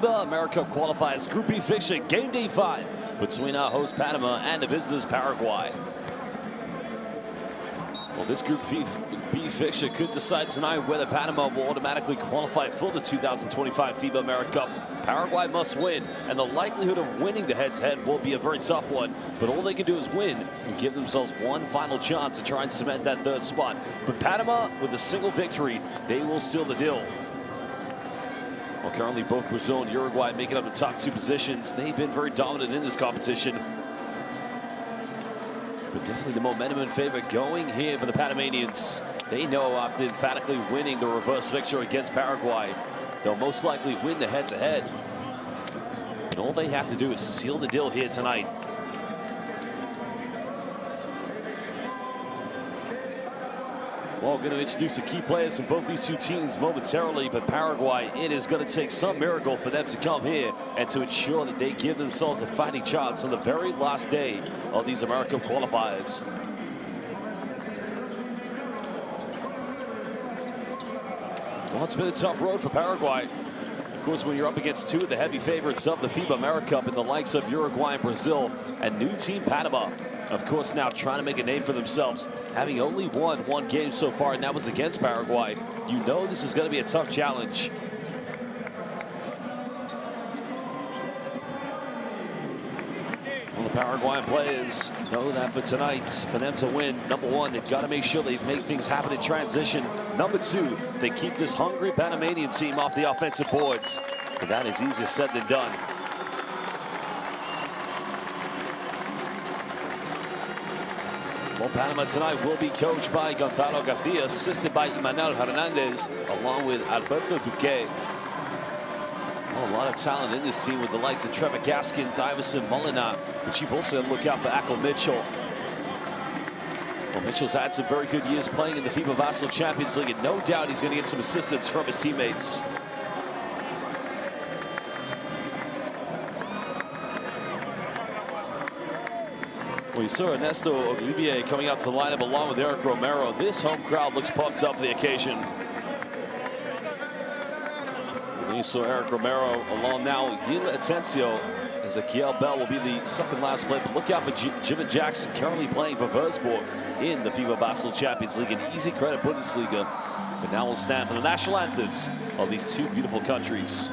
FIBA AmeriCup Qualifiers Group B fixture, game day 5 between our host Panama and the visitors Paraguay. Well, this Group B fixture could decide tonight whether Panama will automatically qualify for the 2025 FIBA AmeriCup. Paraguay must win, and the likelihood of winning the head-to-head will be a very tough one. But all they can do is win and give themselves one final chance to try and cement that third spot. But Panama, with a single victory, they will seal the deal. Well, currently both Brazil and Uruguay making up the top 2 positions. They've been very dominant in this competition. But definitely the momentum in favor going here for the Panamanians. They know after emphatically winning the reverse fixture against Paraguay, they'll most likely win the head-to-head. And all they have to do is seal the deal here tonight. Well, we're going to introduce the key players from both these two teams momentarily, but Paraguay, it is going to take some miracle for them to come here and to ensure that they give themselves a fighting chance on the very last day of these AmeriCup qualifiers. Well, it's been a tough road for Paraguay. Of course, when you're up against 2 of the heavy favorites of the FIBA AmeriCup in the likes of Uruguay and Brazil, and new team Panama, of course, now trying to make a name for themselves, having only won 1 game so far, and that was against Paraguay. You know this is going to be a tough challenge. Well, the Paraguayan players know that for tonight, for them to win, number 1, they've got to make sure they make things happen in transition. Number 2, they keep this hungry Panamanian team off the offensive boards. But that is easier said than done. Well, Panama tonight will be coached by Gonzalo Garcia, assisted by Emmanuel Hernandez, along with Alberto Duque. Well, a lot of talent in this team with the likes of Trevor Gaskins, Iverson Molina, but you've also got to look out for Akil Mitchell. Well, Mitchell's had some very good years playing in the FIBA Vassal Champions League, and no doubt he's going to get some assistance from his teammates. Well, you saw Ernesto Olivier coming out to the lineup along with Eric Romero. This home crowd looks pumped up for the occasion. And you saw Eric Romero along now. Gil Atencio, as Akiel Bell will be the second last play. But look out for Jimin Jackson, currently playing for Würzburg in the FIBA Basel Champions League, an easy credit Bundesliga. But now we'll stand for the national anthems of these 2 beautiful countries.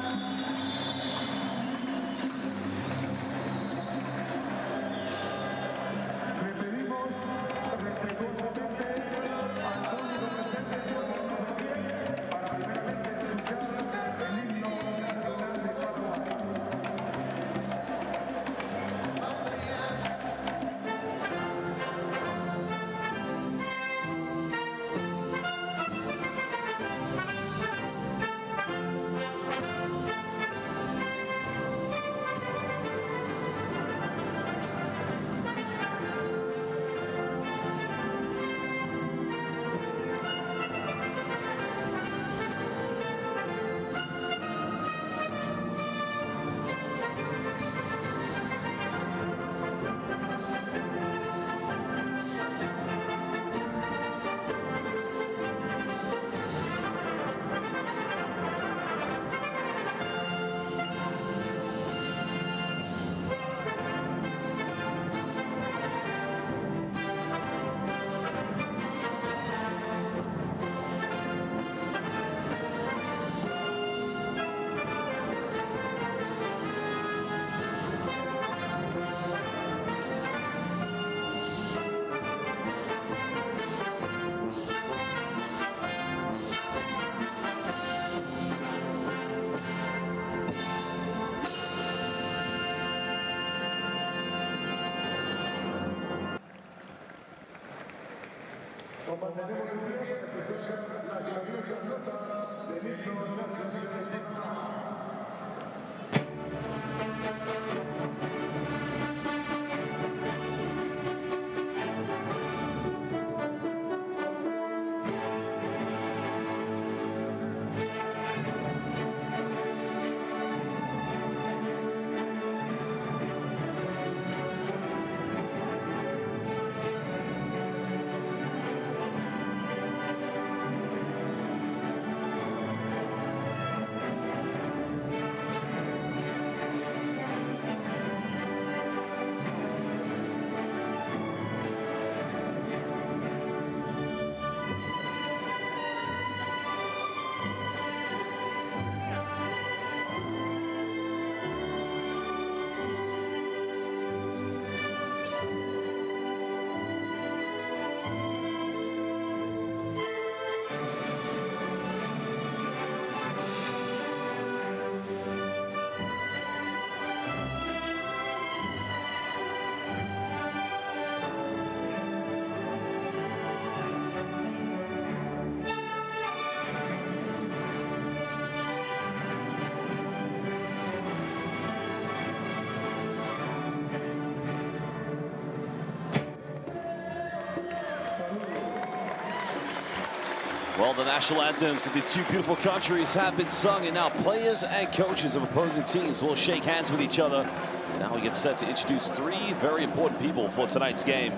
Well, the national anthems of these two beautiful countries have been sung, and now players and coaches of opposing teams will shake hands with each other. So now we get set to introduce three very important people for tonight's game.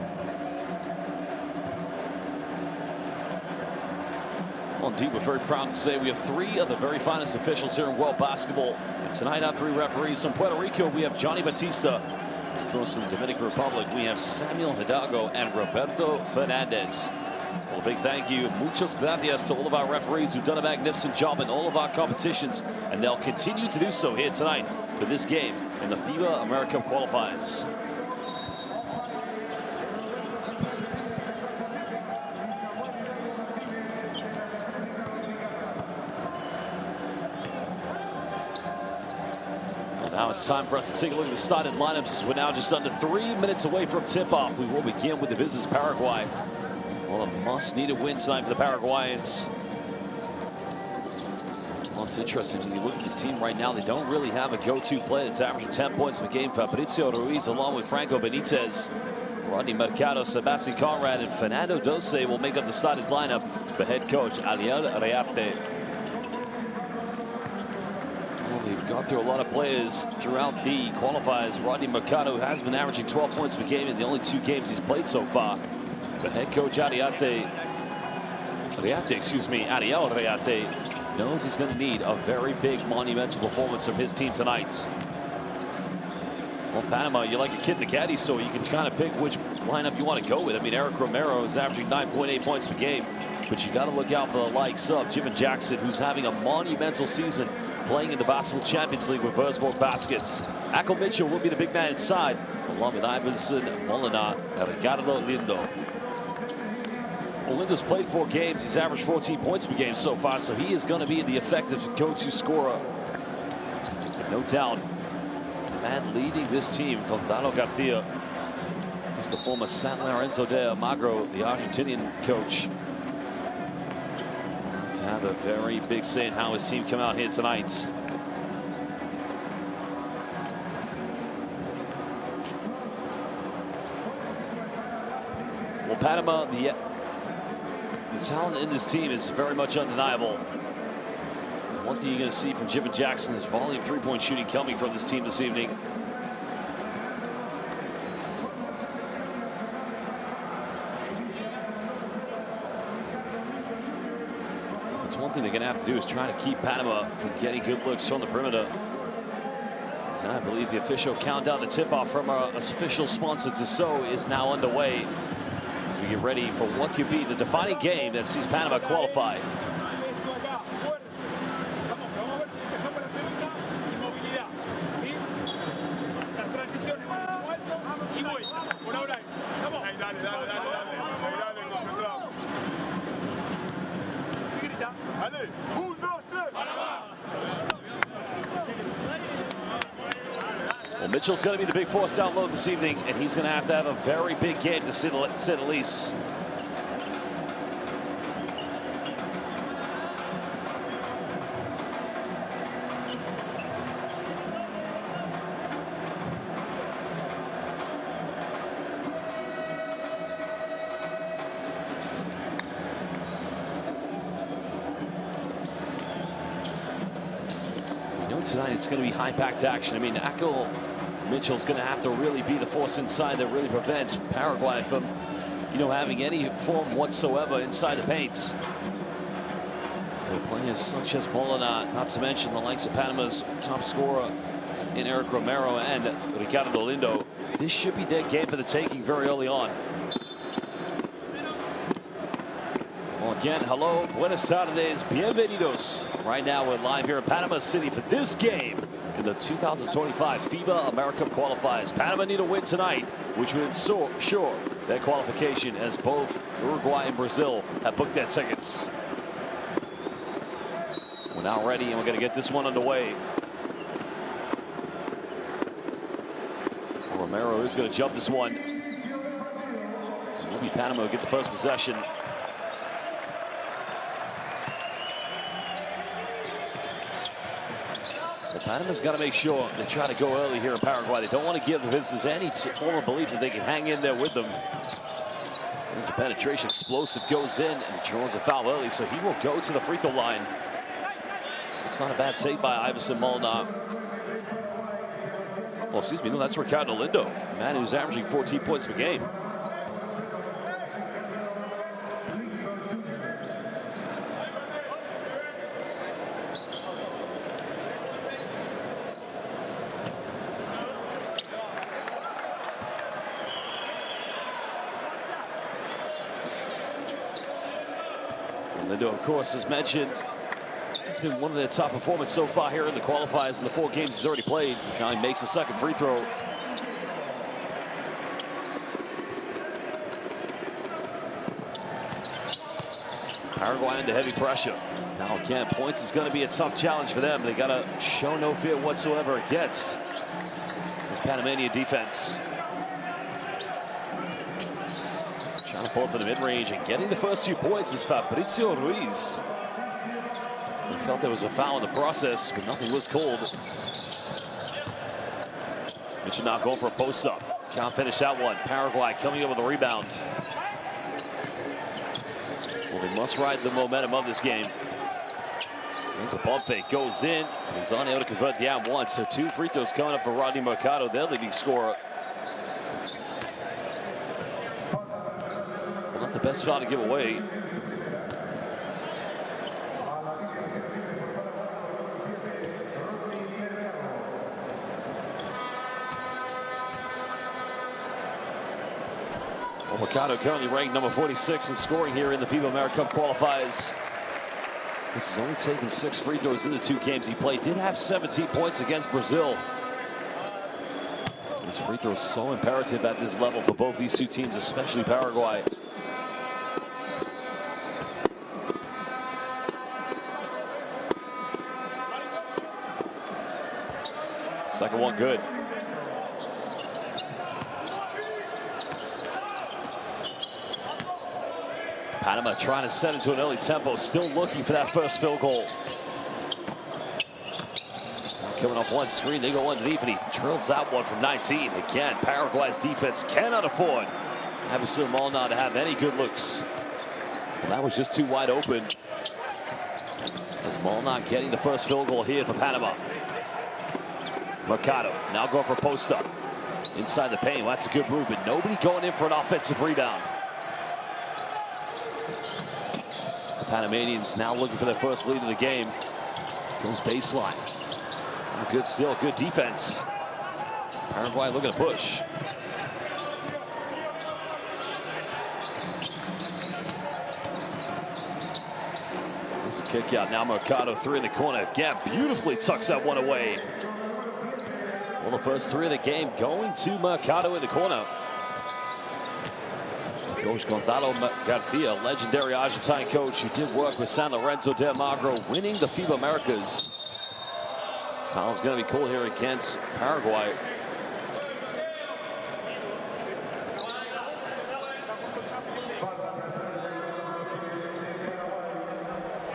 Well, indeed, we're very proud to say we have three of the very finest officials here in world basketball. And tonight, our three referees from Puerto Rico, we have Johnny Batista. Of course, in the Dominican Republic, we have Samuel Hidalgo and Roberto Fernandez. Well, a big thank you, muchas gracias, to all of our referees who've done a magnificent job in all of our competitions, and they'll continue to do so here tonight for this game in the FIBA AmeriCup Qualifiers. Now it's time for us to take a look at the starting lineups. We're now just under 3 minutes away from tip-off. We will begin with the visitors, Paraguay. Well, a must-needed win tonight for the Paraguayans. Well, it's interesting when you look at this team right now. They don't really have a go-to player that's averaging 10 points per game. Fabrizio Ruiz, along with Franco Benitez, Rodney Mercado, Sebastian Conrad, and Fernando Dose will make up the starting lineup for head coach Ariel Rearte. We've gone through a lot of players throughout the qualifiers. Rodney Mercado has been averaging 12 points per game in the only 2 games he's played so far. But head coach Ariel Rearte knows he's going to need a very big, monumental performance from his team tonight. Well, Panama, you're like a kid in the caddy store. You can kind of pick which lineup you want to go with. I mean, Eric Romero is averaging 9.8 points per game, but you got to look out for the likes of Jiven Jackson, who's having a monumental season playing in the Basketball Champions League with Würzburg Baskets. Akko Mitchell will be the big man inside, along with Iverson Molina and Ricardo Lindo. Well, Lindo's played 4 games. He's averaged 14 points per game so far, so he is going to be the effective go-to scorer. And no doubt, the man leading this team, Gonzalo Garcia, is the former San Lorenzo de Almagro, the Argentinian coach. Have a very big say in how his team come out here tonight. Well, Panama, the talent in this team is very much undeniable. One thing you're going to see from Jiven Jackson is volume 3-point shooting coming from this team this evening. One thing they're going to have to do is try to keep Panama from getting good looks from the perimeter. So I believe the official countdown to tip-off from our official sponsor Tissot is now underway as we get ready for what could be the defining game that sees Panama qualify. Well, Mitchell's going to be the big force down low this evening, and he's going to have a very big game to say the least. Tonight it's going to be high-packed action. I mean, Akko Mitchell's going to have to really be the force inside that really prevents Paraguay from, having any form whatsoever inside the paint. Well, players such as Molina, not to mention the likes of Panama's top scorer in Eric Romero and Ricardo Lindo, this should be their game for the taking very early on. Well, again, hello, buenas tardes, bienvenidos. Right now, we're live here in Panama City for this game in the 2025 FIBA AmeriCup Qualifiers. Panama need a win tonight, which would ensure their qualification, as both Uruguay and Brazil have booked their tickets. We're now ready, and we're going to get this one underway. Romero is going to jump this one. Maybe Panama will get the first possession. Well, Panama's got to make sure they try to go early here in Paraguay. They don't want to give the visitors any form of belief that they can hang in there with them. There's a penetration, explosive, goes in, and he draws a foul early, so he will go to the free throw line. It's not a bad take by Iverson Molnar. Well, excuse me, no, that's Ricardo Lindo, a man who's averaging 14 points per game. Lindo, of course, as mentioned, it's been one of their top performers so far here in the qualifiers in the 4 games he's already played. Now he makes a second free throw. Paraguay under heavy pressure. Now again, points is going to be a tough challenge for them. They got to show no fear whatsoever against this Panamanian defense. Trying to pull up for the mid-range and getting the first 2 points is Fabrizio Ruiz. He felt there was a foul in the process, but nothing was called. Mitchell now going for a post-up. Can't finish that one. Paraguay coming up with a rebound. Well, they must ride the momentum of this game. There's a bump fake, goes in. He's unable to convert the and one, so 2 free throws coming up for Rodney Mercado, their leading scorer. Well, not the best foul to give away. Well, Mercado currently ranked number 46 in scoring here in the FIBA AmeriCup qualifiers. This has only taken 6 free throws in the 2 games he played. Did have 17 points against Brazil. These free throws so imperative at this level for both these 2 teams, especially Paraguay. Second one good. Panama trying to set into an early tempo, still looking for that first field goal. Coming off one screen, they go underneath, and he drills that one from 19. Again, Paraguay's defense cannot afford Iverson Molnar to have any good looks. Well, that was just too wide open. As Molnar getting the first field goal here for Panama. Mercado now going for post-up. Inside the paint, well, that's a good move, but nobody going in for an offensive rebound. The Panamanians now looking for their first lead of the game. Goes baseline. Good steal, good defense. Paraguay looking to push. There's a kick out. Now Mercado 3 in the corner. Again, beautifully tucks that one away. Well, the first 3 of the game going to Mercado in the corner. Coach Gonzalo Garcia, legendary Argentine coach who did work with San Lorenzo de Almagro, winning the FIBA Americas. Foul's going to be called here against Paraguay.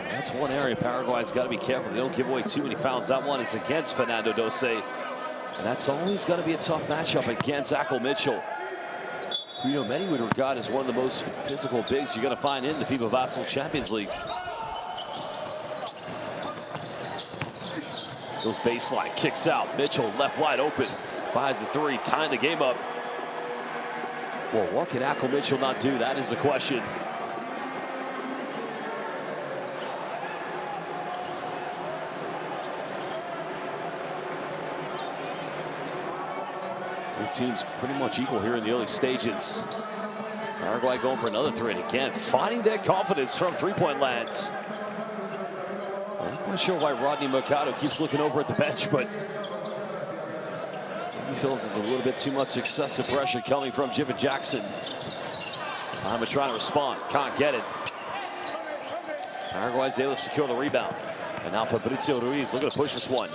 That's one area Paraguay's got to be careful. They don't give away too many fouls. That one is against Fernando Dose. And that's always going to be a tough matchup against Akil Mitchell, who, you know, many would regard as one of the most physical bigs you're going to find in the FIBA Basketball Champions League. Goes baseline, kicks out. Mitchell left wide open, fires a 3, tying the game up. Well, what can Akil Mitchell not do? That is the question. Both teams pretty much equal here in the early stages. Paraguay going for another 3, and again, finding their confidence from 3-point land. I'm not sure why Rodney Mercado keeps looking over at the bench, but he feels there's a little bit too much excessive pressure coming from Jiven Jackson. Panama trying to respond, can't get it. Paraguay's able to secure the rebound. And now Fabrizio Ruiz looking to push this one.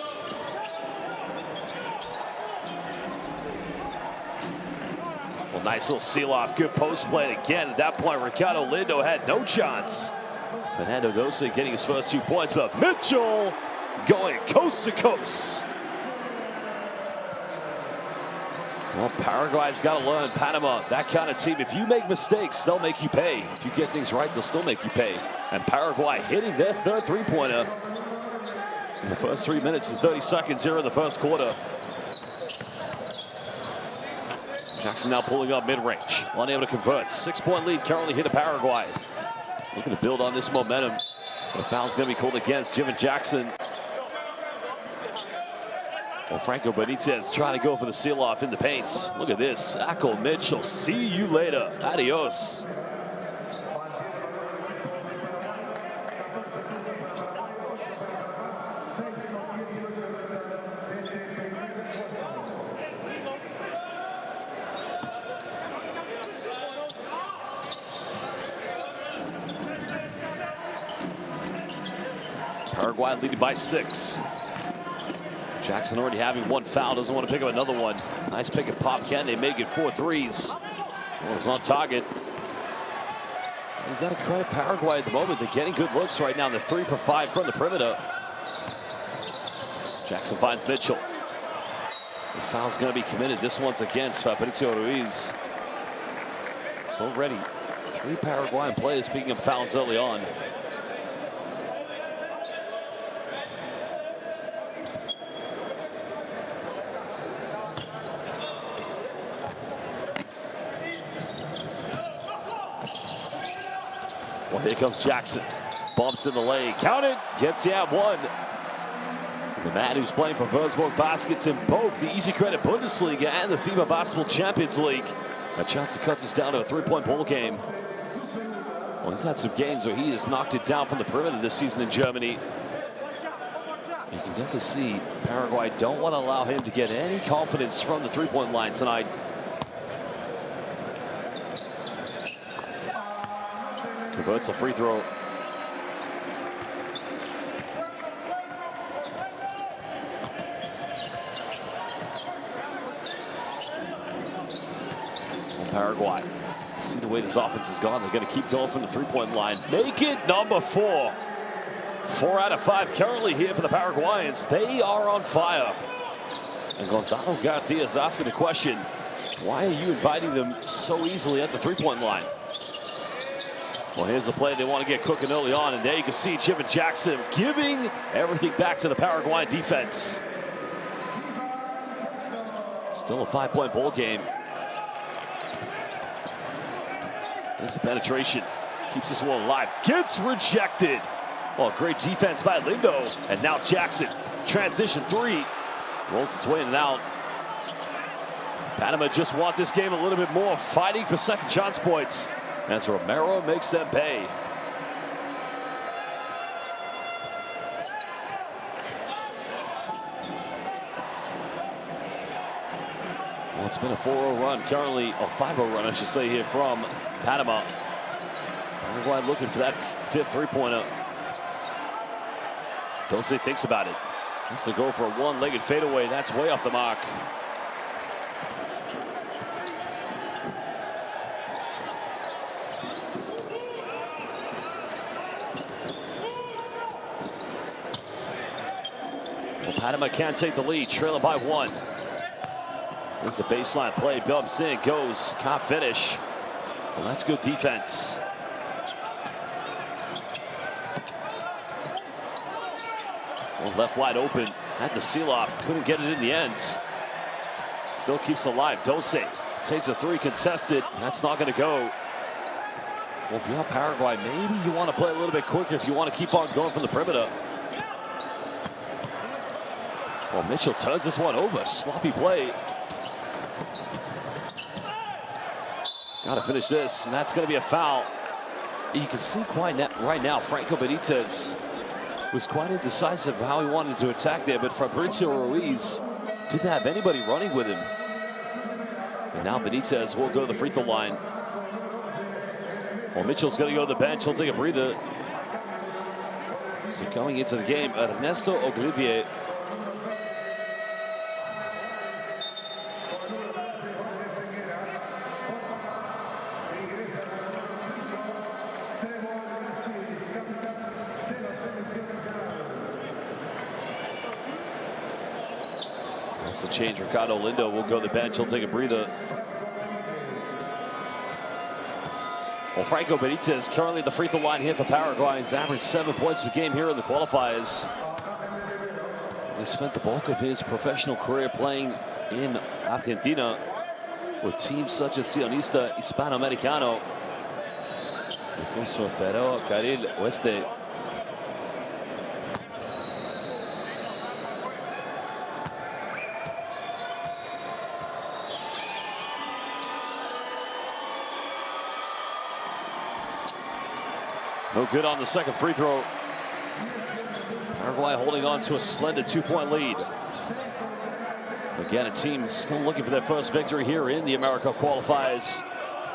Well, nice little seal off, good post play. And again, at that point, Ricardo Lindo had no chance. Fernando Dose getting his first 2 points, but Mitchell going coast to coast. Well, Paraguay's got to learn. Panama, that kind of team. If you make mistakes, they'll make you pay. If you get things right, they'll still make you pay. And Paraguay hitting their third three-pointer in the first 3 minutes and 30 seconds here in the first quarter. Jackson now pulling up mid-range, unable to convert. 6-point lead currently here to Paraguay. Looking to build on this momentum. But a foul's going to be called against Jivin Jackson. Well, Franco Benitez trying to go for the seal-off in the paint. Look at this. Akko Mitchell, see you later. Adios. Paraguay leading by 6. Jackson already having one foul, doesn't want to pick up another one. Nice pick and pop, can they make it 4 threes? Well, it's on target. We've got to credit Paraguay at the moment. They're getting good looks right now. They're 3 for 5 from the perimeter. Jackson finds Mitchell. The foul's going to be committed. This one's against Fabrizio Ruiz. So already 3 Paraguayan players picking up fouls early on. Well, here comes Jackson. Bumps in the lane. Counted. Gets the at one. The man who's playing for Würzburg Baskets in both the Easy Credit Bundesliga and the FIBA Basketball Champions League. A chance to cut this down to a 3-point ball game. Well, he's had some games where he has knocked it down from the perimeter this season in Germany. You can definitely see Paraguay don't want to allow him to get any confidence from the 3-point line tonight. Converts a free throw. From Paraguay. See the way this offense has gone. They're going to keep going from the 3-point line. Make it number 4. 4 out of 5 currently here for the Paraguayans. They are on fire. And Gonzalo Garcia is asking the question, why are you inviting them so easily at the 3-point line? Well, here's the play they want to get cooking early on, and there you can see Jivin Jackson giving everything back to the Paraguayan defense. Still a 5-point ball game. There's the penetration. Keeps this one alive. Gets rejected. Well, great defense by Lindo. And now Jackson. Transition 3. Rolls its way in and out. Panama just want this game a little bit more. Fighting for second chance points. As Romero makes them pay. Well, it's been a 4-0 run currently, or 5-0 run, I should say, here from Panama. Paraguay looking for that 5th 3-pointer. Dose thinks about it. Has to go for a one-legged fadeaway. That's way off the mark. Panama can't take the lead, trailing by 1. This is a baseline play, bumps in, goes, can't finish. Well, that's good defense. Well, left wide open, had the seal off, couldn't get it in the end. Still keeps alive. Dose takes a 3 contested, that's not going to go. Well, if you're Paraguay, maybe you want to play a little bit quicker if you want to keep on going from the perimeter. Well, Mitchell turns this one over. Sloppy play. Got to finish this, and that's going to be a foul. You can see quite right now, Franco Benitez was quite indecisive how he wanted to attack there, but Fabrizio Ruiz didn't have anybody running with him. And now Benitez will go to the free throw line. Well, Mitchell's going to go to the bench. He'll take a breather. So coming into the game, Ernesto Olivier. This will change. Ricardo Lindo will go to the bench. He'll take a breather. Well, Franco Benitez currently at the free throw line here for Paraguay. He's averaged 7 points per game here in the qualifiers. He spent the bulk of his professional career playing in Argentina with teams such as Sionista Hispanoamericano. Incluso Ferro Carril Oeste. No good on the second free throw. Paraguay holding on to a slender 2-point lead. Again, a team still looking for their first victory here in the AmeriCup qualifiers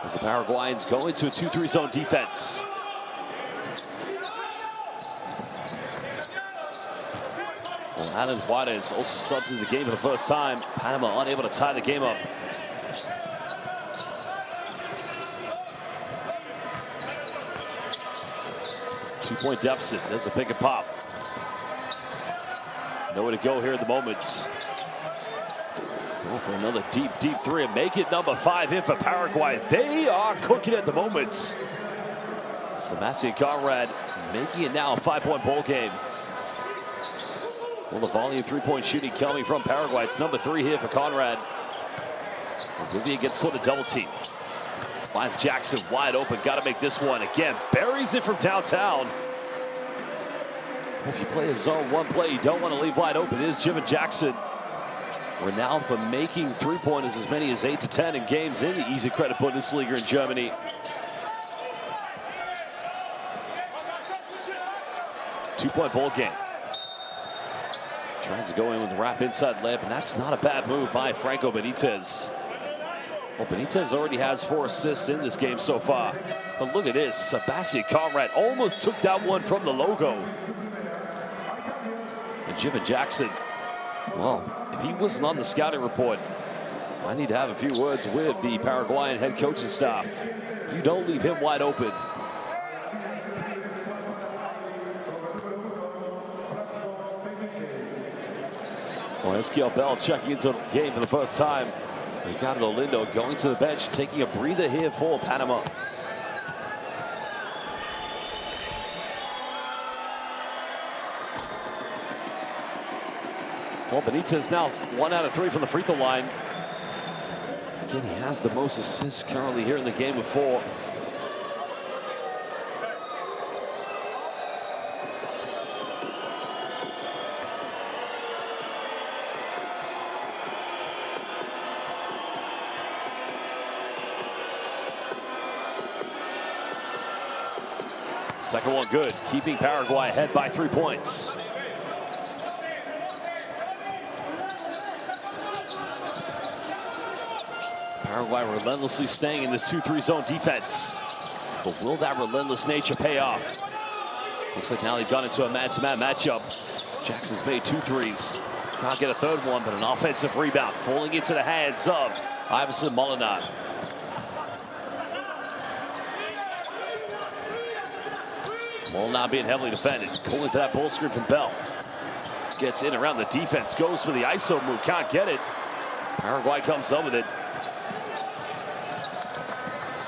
as the Paraguayans go into a 2-3 zone defense. Well, Alan Juarez also subs in the game for the first time. Panama unable to tie the game up. Two-point deficit. There's a pick and pop. Nowhere to go here at the moment. Going for another deep three and make it number 5 in for Paraguay. They are cooking at the moment. Sebastian Conrad making it now a 5-point ball game. Well, the volume 3-point shooting coming from Paraguay. It's number 3 here for Conrad. Vivian gets caught a double team. Finds Jackson wide open. Got to make this one. Again, buries it from downtown. If you play a zone 1 play, you don't want to leave wide open. It is Jim and Jackson. Renowned for making 3-pointers as many as 8 to 10 in games in the Easy Credit Bundesliga in Germany. Two-point ball game. Tries to go in with the wrap inside layup, and that's not a bad move by Franco Benitez. Well, Benitez already has 4 assists in this game so far. But look at this. Sebastian Conrad almost took that one from the logo. And Jim and Jackson, well, if he wasn't on the scouting report, I need to have a few words with the Paraguayan head coaching staff. You don't leave him wide open. Well, Eskiel Bell checking into the game for the first time. Ricardo Lindo going to the bench, taking a breather here for Panama. Well, Benitez now 1 out of 3 from the free throw line. Again, he has the most assists currently here in the game with 4. Second one good, keeping Paraguay ahead by 3 points. Paraguay relentlessly staying in this 2-3 zone defense. But will that relentless nature pay off? Looks like now they've gone into a man-to-man matchup. Jackson's made 2 threes. Can't get a third one, but an offensive rebound falling into the hands of Iverson Molinar. Molinar being heavily defended. Calling for that ball screen from Bell. Gets in around the defense, goes for the ISO move, can't get it. Paraguay comes up with it.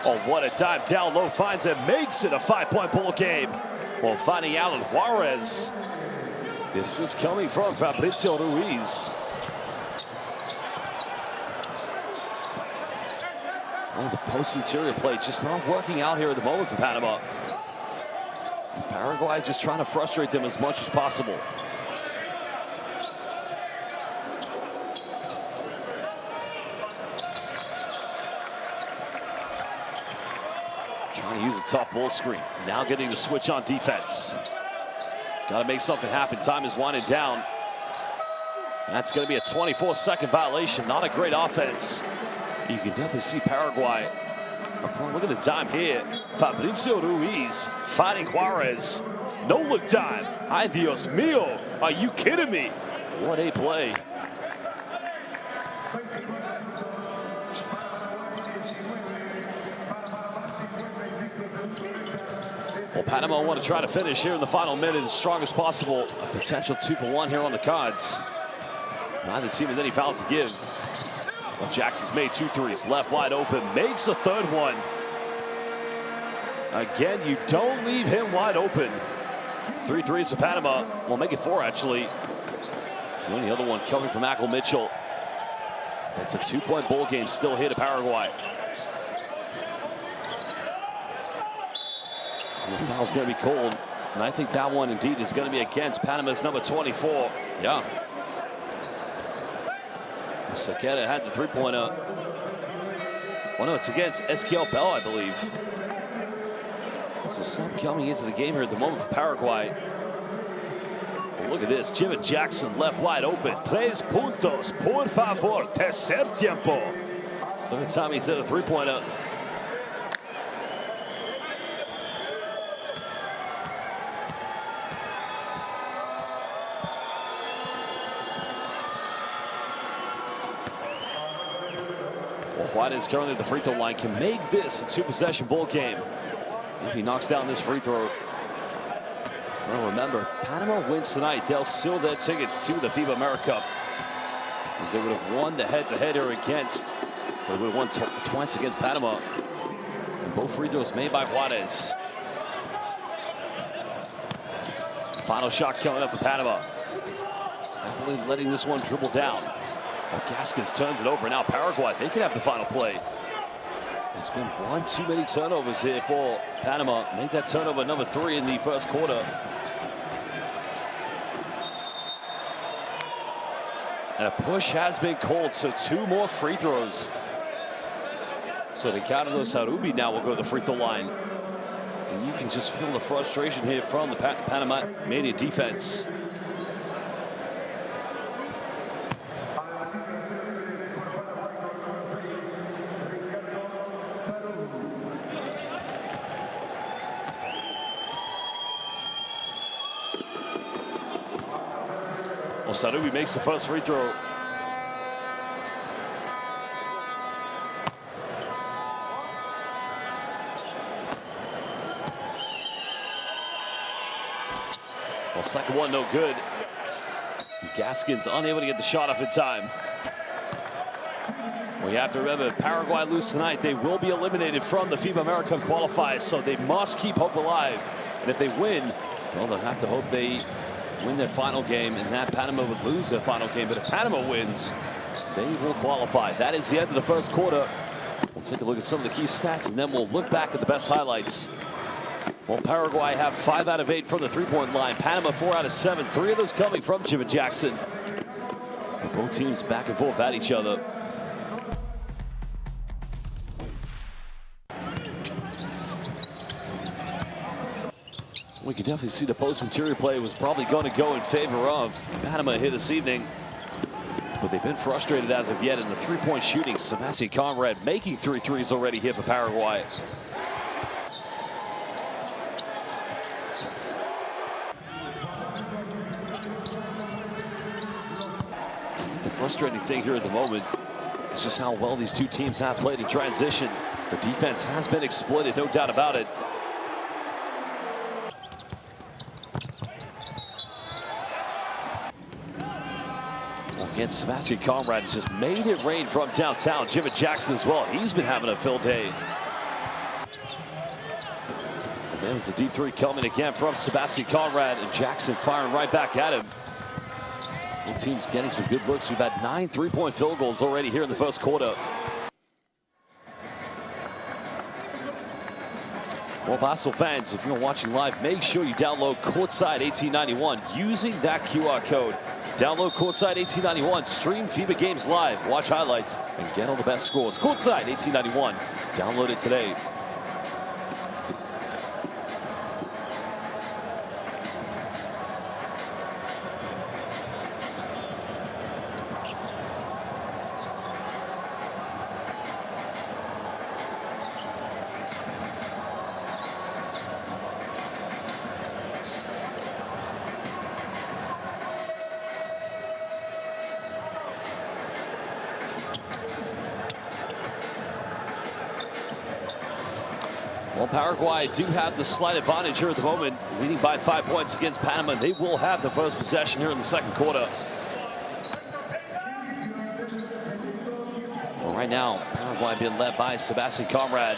Oh, what a dive down low, finds it, makes it a 5-point ball game. Well, finding Alan Juarez. This is coming from Fabricio Ruiz. Oh, the post interior play just not working out here at the moment for Panama. Paraguay just trying to frustrate them as much as possible. Trying to use a tough ball screen. Now getting the switch on defense. Got to make something happen. Time is winding down. That's going to be a 24-second violation. Not a great offense. You can definitely see Paraguay. Look at the dime here. Fabricio Ruiz fighting Juarez. No look dime. Ay, Dios mío. Are you kidding me? What a play. Well, Panama want to try to finish here in the final minute as strong as possible. A potential 2-for-1 here on the cards. Neither team has any fouls to give. Well, Jackson's made 2 threes. Left wide open. Makes the third one. Again, you don't leave him wide open. 3 threes for Panama. Well, make it 4, actually. The only other one coming from Michael Mitchell. It's a 2-point ball game still here to Paraguay. And the foul's going to be called. And I think that one indeed is going to be against Panama's number 24. Yeah. Saketa had the 3-pointer. Well, no, it's against Ezequiel Bell, I believe. So some coming into the game here at the moment for Paraguay. Well, look at this. Jimmy Jackson left wide open. 3 puntos, por favor. Tercer tiempo. Third time he's hit a 3-pointer. Juarez currently at the free throw line, can make this a 2-possession ball game if he knocks down this free throw. Well, remember, if Panama wins tonight, they'll seal their tickets to the FIBA AmeriCup, as they would have won the head-to-head here against, they would have won twice against Panama. And both free throws made by Juarez. Final shot coming up for Panama. I believe letting this one dribble down. Well, Gaskins turns it over. Now Paraguay, they can have the final play. It's been one too many turnovers here for Panama. Make that turnover number 3 in the first quarter. And a push has been called, so 2 more free throws. So Ricardo Sarubi now will go to the free throw line. And you can just feel the frustration here from the Panamanian defense. Well, Sarubi makes the first free throw. Well, second one, no good. Gaskins unable to get the shot off in time. Well, you have to remember, if Paraguay lose tonight, they will be eliminated from the FIBA AmeriCup qualifiers, so they must keep hope alive. And if they win, well, they'll have to hope they win their final game, and that Panama would lose their final game. But if Panama wins, they will qualify. That is the end of the first quarter. We'll take a look at some of the key stats, and then we'll look back at the best highlights. Well, Paraguay have 5 out of 8 from the 3-point line. Panama 4 out of 7. 3 of those coming from Jimmy Jackson. And both teams back and forth at each other. We can definitely see the post-interior play was probably going to go in favor of Panama here this evening. But they've been frustrated as of yet in the 3-point shooting. Sebastian Conrad making 3 threes already here for Paraguay. I think the frustrating thing here at the moment is just how well these two teams have played in transition. The defense has been exploited, no doubt about it. Again, Sebastian Conrad has just made it rain from downtown. Jimmy Jackson as well. He's been having a field day. And there's a deep 3 coming again from Sebastian Conrad, and Jackson firing right back at him. The team's getting some good looks. We've had 9 3-point field goals already here in the first quarter. Well, Basel fans, if you're watching live, make sure you download Courtside 1891 using that QR code. Download Courtside 1891, stream FIBA games live, watch highlights, and get all the best scores. Courtside 1891, download it today. Well, Paraguay do have the slight advantage here at the moment, leading by 5 points against Panama. They will have the first possession here in the second quarter. Well, right now, Paraguay being led by Sebastian Comrade.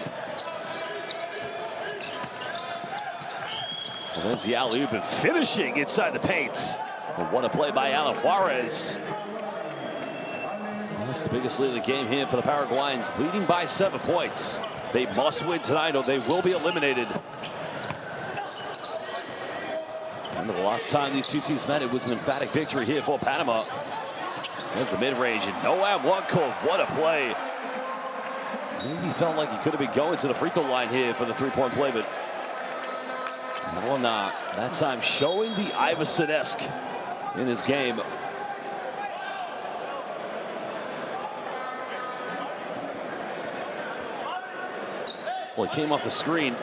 Well, there's the alley-oop and finishing inside the paint. But what a play by Alan Juarez. Well, that's the biggest lead of the game here for the Paraguayans, leading by 7 points. They must win tonight or they will be eliminated. And the last time these two teams met, it was an emphatic victory here for Panama. There's the mid-range, and no and one call. What a play. Maybe felt like he could have been going to the free throw line here for the three-point play, but no, not. That time showing the Iverson-esque in this game. Well, it came off the screen.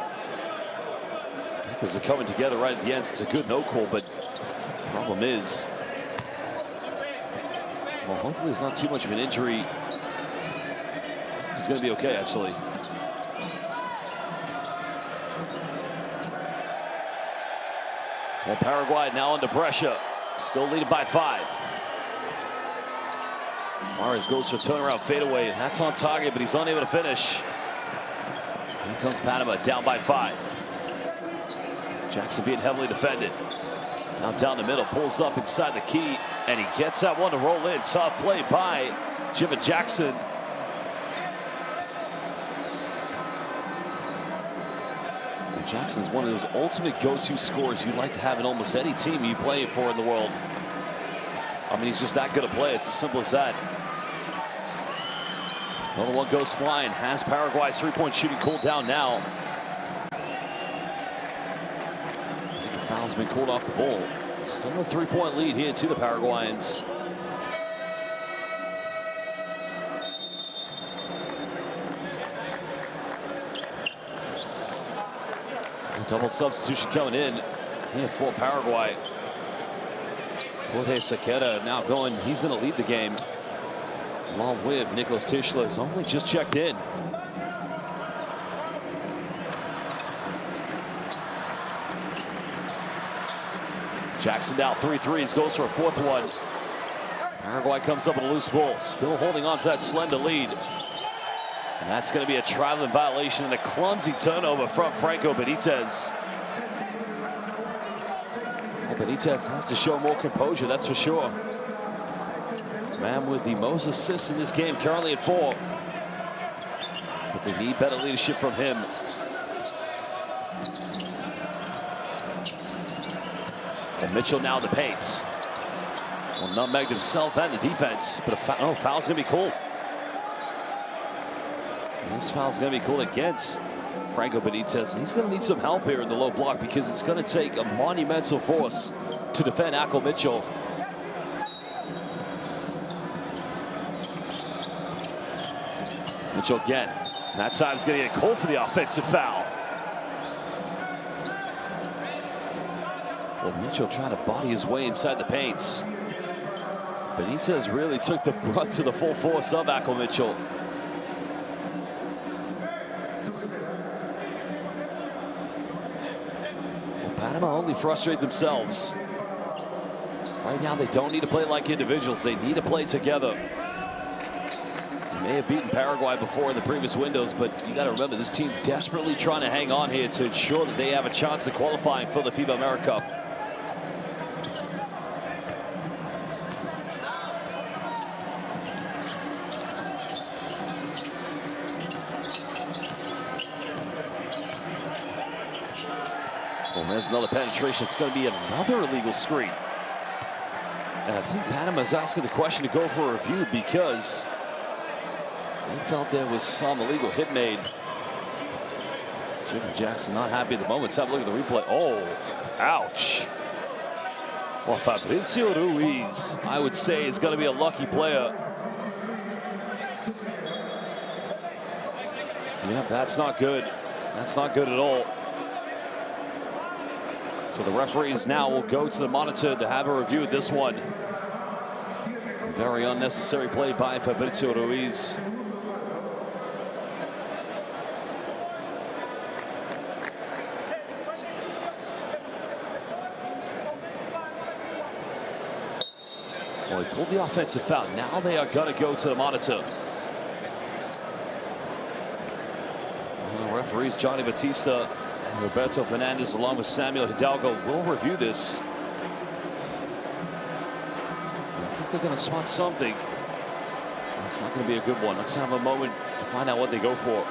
Because they're coming together right at the end. It's a good no call, but the problem is, well, hopefully there's not too much of an injury. He's going to be okay, actually. Well, Paraguay now under pressure. Still leading by 5. Juarez goes for a turnaround fadeaway. That's on target, but he's unable to finish. Here comes Panama down by 5. Jackson being heavily defended. Now down the middle, pulls up inside the key, and he gets that one to roll in. Tough play by Jimmy Jackson. Jackson's one of those ultimate go-to scorers you'd like to have in almost any team you play for in the world. I mean, he's just that good a player. It's as simple as that. Another one goes flying. Has Paraguay's three-point shooting cooled down now? The foul's been called off the ball. Still a three-point lead here to the Paraguayans. Double substitution coming in here for Paraguay. Jorge Sequeira now going. He's going to lead the game, along with Nicholas Tischler, who's only just checked in. Jackson now 3 threes, goes for a 4th one. Paraguay comes up with a loose ball, still holding on to that slender lead. And that's going to be a traveling violation and a clumsy turnover from Franco Benitez. Well, Benitez has to show more composure, that's for sure. Man with the most assists in this game, currently at 4. But they need better leadership from him. And Mitchell now in the paint. Well, nutmegged himself and the defense, but a foul's going to be called. This foul's going to be called against Franco Benitez, and he's going to need some help here in the low block because it's going to take a monumental force to defend Akko Mitchell. Mitchell again. That time he's going to get called for the offensive foul. Well, Mitchell trying to body his way inside the paint. Benitez really took the brunt to the full force of Akko Mitchell. Panama only frustrate themselves. Right now, they don't need to play like individuals. They need to play together. They may have beaten Paraguay before in the previous windows, but you got to remember, this team desperately trying to hang on here to ensure that they have a chance of qualifying for the FIBA AmeriCup. Well, there's another penetration. It's going to be another illegal screen. And I think Panama's asking the question to go for a review because they felt there was some illegal hit made. Jimmy Jackson not happy at the moment. Let's have a look at the replay. Oh, ouch. Well, Fabricio Ruiz, I would say, is going to be a lucky player. Yeah, that's not good. That's not good at all. So the referees now will go to the monitor to have a review of this one. Very unnecessary play by Fabricio Ruiz. Well, he pulled the offensive foul. Now they are going to go to the monitor. The referees Johnny Batista and Roberto Fernandez, along with Samuel Hidalgo, will review this. And I think they're going to spot something. It's not going to be a good one. Let's have a moment to find out what they go for.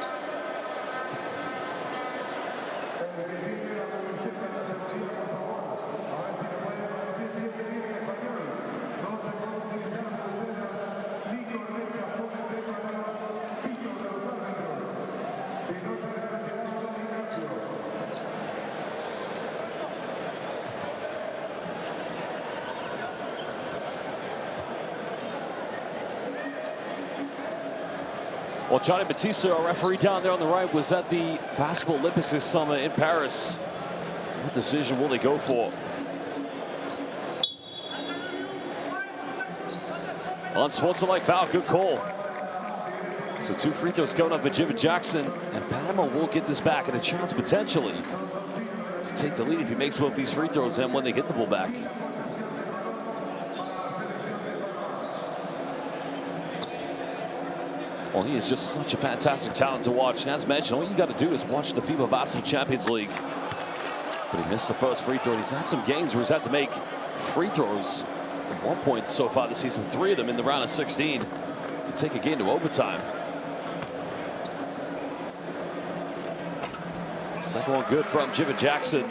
Well, Johnny Batista, our referee down there on the right, was at the Basketball Olympics this summer in Paris. What decision will they go for? Unsportsmanlike foul, good call. So 2 free throws coming up for Jim Jackson, and Panama will get this back and a chance potentially to take the lead if he makes both these free throws and when they get the ball back. Well, he is just such a fantastic talent to watch. And as mentioned, all you got to do is watch the FIBA Basketball Champions League. But he missed the first free throw. And he's had some games where he's had to make free throws at one point so far this season. 3 of them in the round of 16 to take a game to overtime. Second one good from Jim Jackson.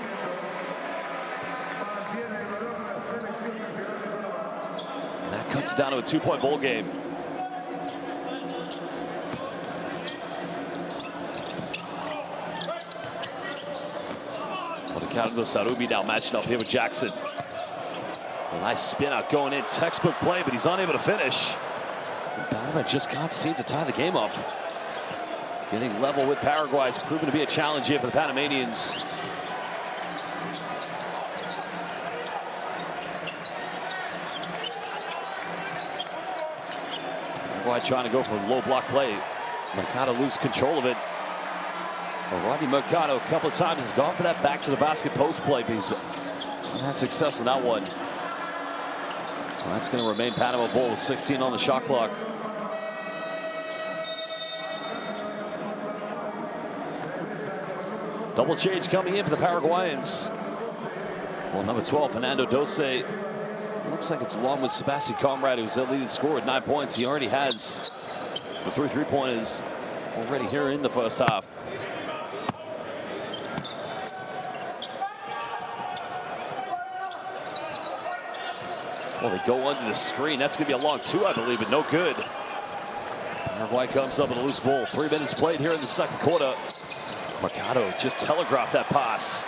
And that cuts down to a 2-point ball game. Ricardo Sarubi now matching up here with Jackson. A nice spin out going in, textbook play, but he's unable to finish. And Panama just can't seem to tie the game up. Getting level with Paraguay has proven to be a challenge here for the Panamanians. Paraguay trying to go for a low block play. Mercado loses control of it. Well, Rodney Mercado a couple of times has gone for that back to the basket post play, but he's had success in that one. Well, that's going to remain Panama ball with 16 on the shot clock. Double change coming in for the Paraguayans. Well, number 12, Fernando Dose. Looks like it's along with Sebastian Comrade, who's their leading scorer at 9 points. He already has the 3 3-pointers already here in the first half. Well, they go under the screen. That's going to be a long 2, I believe, but no good. Paraguay comes up with a loose ball. 3 minutes played here in the second quarter. Mercado just telegraphed that pass.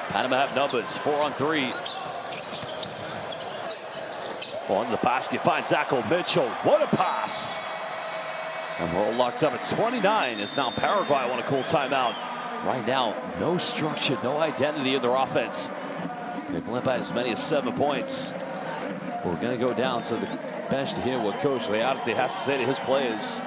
Panama have numbers, 4 on 3. On the basket, finds Zachel Mitchell. What a pass. And we're all locked up at 29 as now Paraguay want to call timeout. Right now, no structure, no identity in their offense. They've led by as many as 7 points. We're going to go down to the bench to hear what Coach Learte has to say to his players.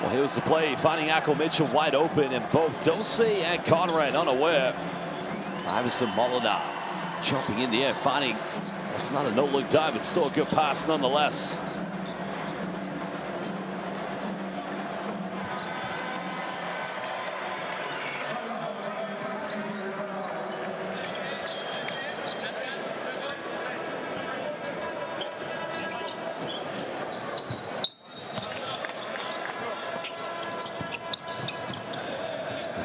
Well, here's the play, finding Zachel Mitchell wide open, and both Dose and Conrad unaware. Iverson Molina jumping in the air, finding, it's not a no-look dive, it's still a good pass nonetheless.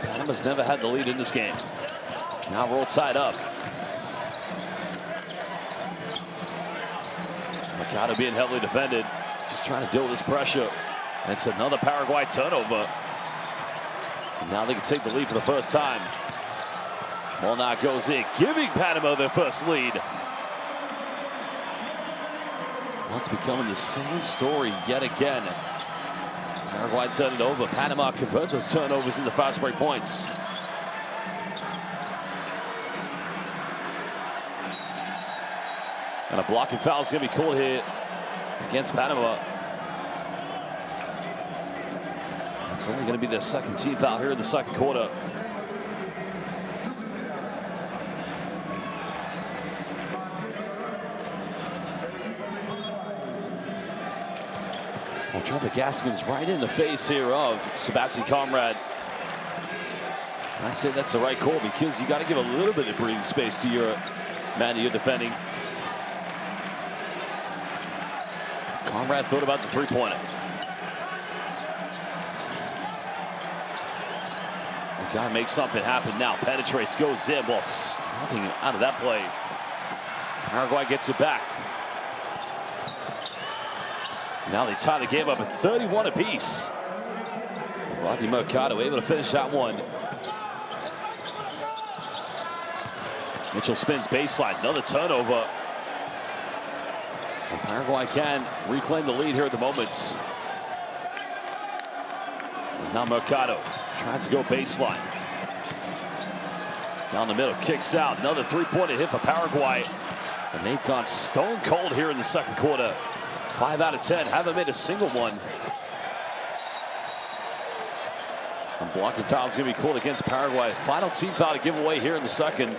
Panama's never had the lead in this game. Now roll tied up. Mercado being heavily defended, just trying to deal with this pressure. And it's another Paraguay turnover. And now they can take the lead for the first time. Ball now goes in, giving Panama their first lead. Well, it's becoming the same story yet again. Paraguay turned it over. Panama converts those turnovers into fast break points. And a blocking foul is going to be called here against Panama. It's only going to be their second team foul here in the second quarter. Well, Trevor Gaskin's right in the face here of Sebastian Comrade. And I say that's the right call because you got to give a little bit of breathing space to your man that you're defending. Comrade thought about the three-pointer. We got to make something happen now. Penetrates, goes in. Well, nothing out of that play. Paraguay gets it back. Now they tie the game up at 31 apiece. Rodney Mercado able to finish that one. Mitchell spins baseline. Another turnover. And Paraguay can reclaim the lead here at the moment. There's now Mercado. Tries to go baseline. Down the middle, kicks out. Another three-pointer hit for Paraguay. And they've gone stone cold here in the second quarter. 5 out of 10, haven't made a single one. And blocking foul is going to be called against Paraguay. Final team foul to give away here in the second.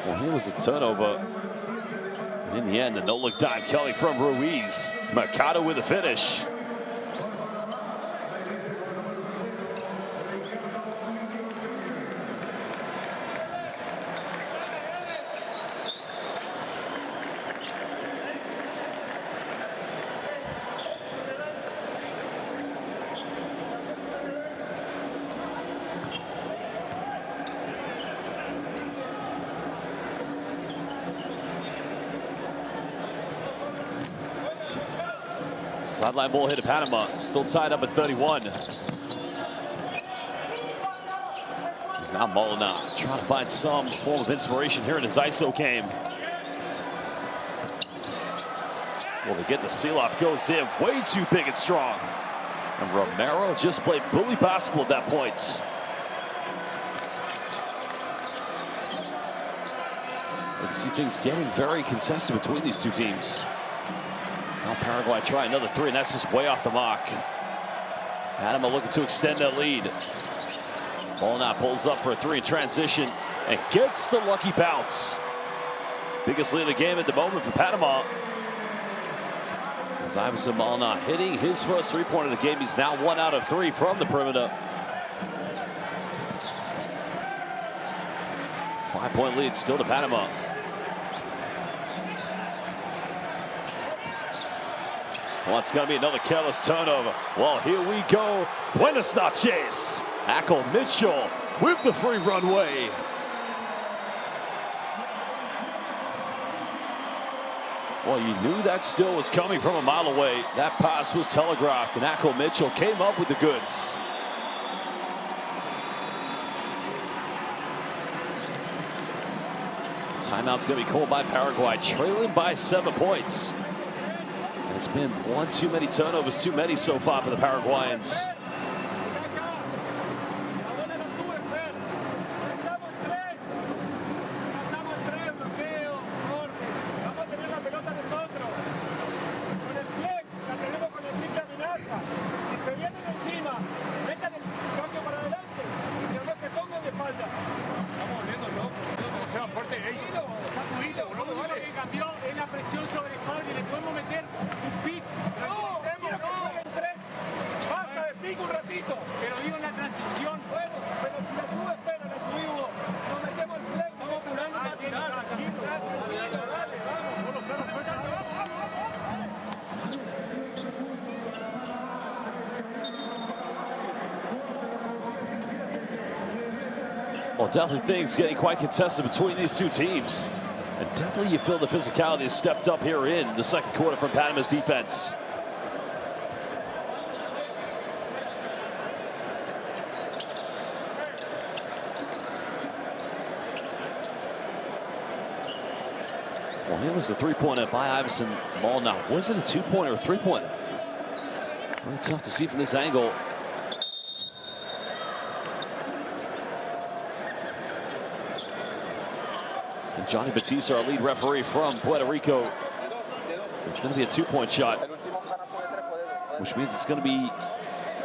Well, here was a turnover. And in the end, the no-look dime Kelly from Ruiz. Mercado with the finish. Sideline ball hit to Panama, still tied up at 31. He's now Molina trying to find some form of inspiration here in his ISO game. Well, they get the seal-off, goes in, way too big and strong. And Romero just played bully basketball at that point. You can see things getting very contested between these two teams. Now Paraguay try another three, and that's just way off the mark. Panama looking to extend that lead. Ball now pulls up for a three in transition and gets the lucky bounce. Biggest lead of the game at the moment for Panama. As Iverson Molina hitting his first three-pointer of the game. He's now 1 out of 3 from the perimeter. 5-point lead still to Panama. Well, it's going to be another careless turnover. Well, here we go. Buenas noches. Ackle Mitchell with the free runway. Well, you knew that still was coming from a mile away. That pass was telegraphed, and Ackle Mitchell came up with the goods. Timeout's going to be called by Paraguay, trailing by 7 points. It's been one too many turnovers, too many so far for the Paraguayans. Well, definitely things getting quite contested between these two teams. And definitely you feel the physicality has stepped up here in the second quarter from Panama's defense. Well, here was the three-pointer by Iverson Ball. Now, was it a two-pointer or three-pointer? Very tough to see from this angle. And Johnny Batista, our lead referee from Puerto Rico. It's going to be a two-point shot, which means it's going to be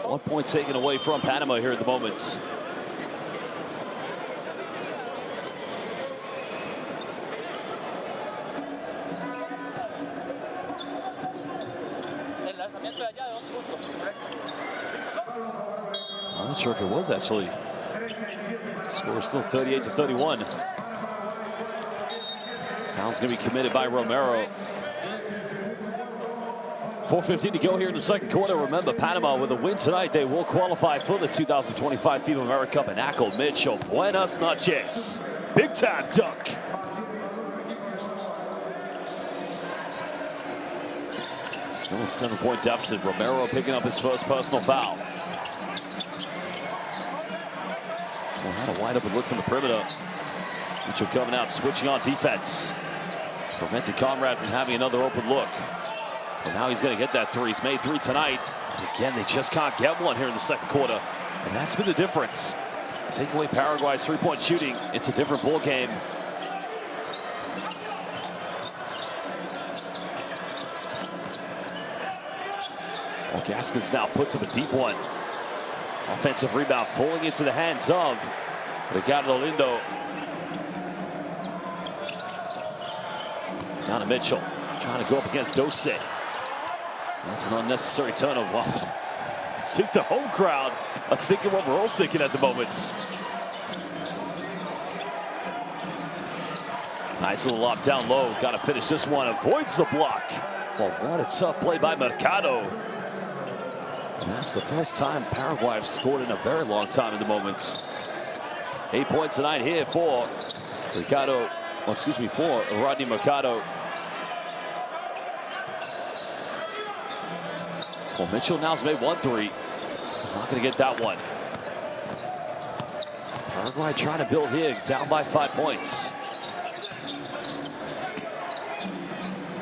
1 point taken away from Panama here at the moment. I'm not sure if it was actually. The score is still 38-31. Foul's going to be committed by Romero. 4:15 to go here in the second quarter. Remember, Panama with a win tonight, they will qualify for the 2025 FIBA AmeriCup. And Ackle Mitchell, buenas noches. Big time dunk. Still a 7-point deficit. Romero picking up his first personal foul. Well, had a wide open look from the perimeter. Mitchell coming out, switching on defense. Prevented Conrad from having another open look. And now he's going to get that three. He's made three tonight. And again, they just can't get one here in the second quarter. And that's been the difference. Take away Paraguay's three-point shooting. It's a different ball game. Well, Gaskins now puts up a deep one. Offensive rebound falling into the hands of Ricardo Lindo. Down to Mitchell, trying to go up against Dose. That's an unnecessary turnover. I think the home crowd are thinking what we're all thinking at the moment. Nice little lob down low. Got to finish this one. Avoids the block. Well, what a tough play by Mercado. And that's the first time Paraguay have scored in a very long time at the moment. 8 points tonight here for Ricardo, well, excuse me, for Rodney Mercado. Well, Mitchell now's made 1 3. He's not going to get that one. Paraguay trying to build here, down by 5 points.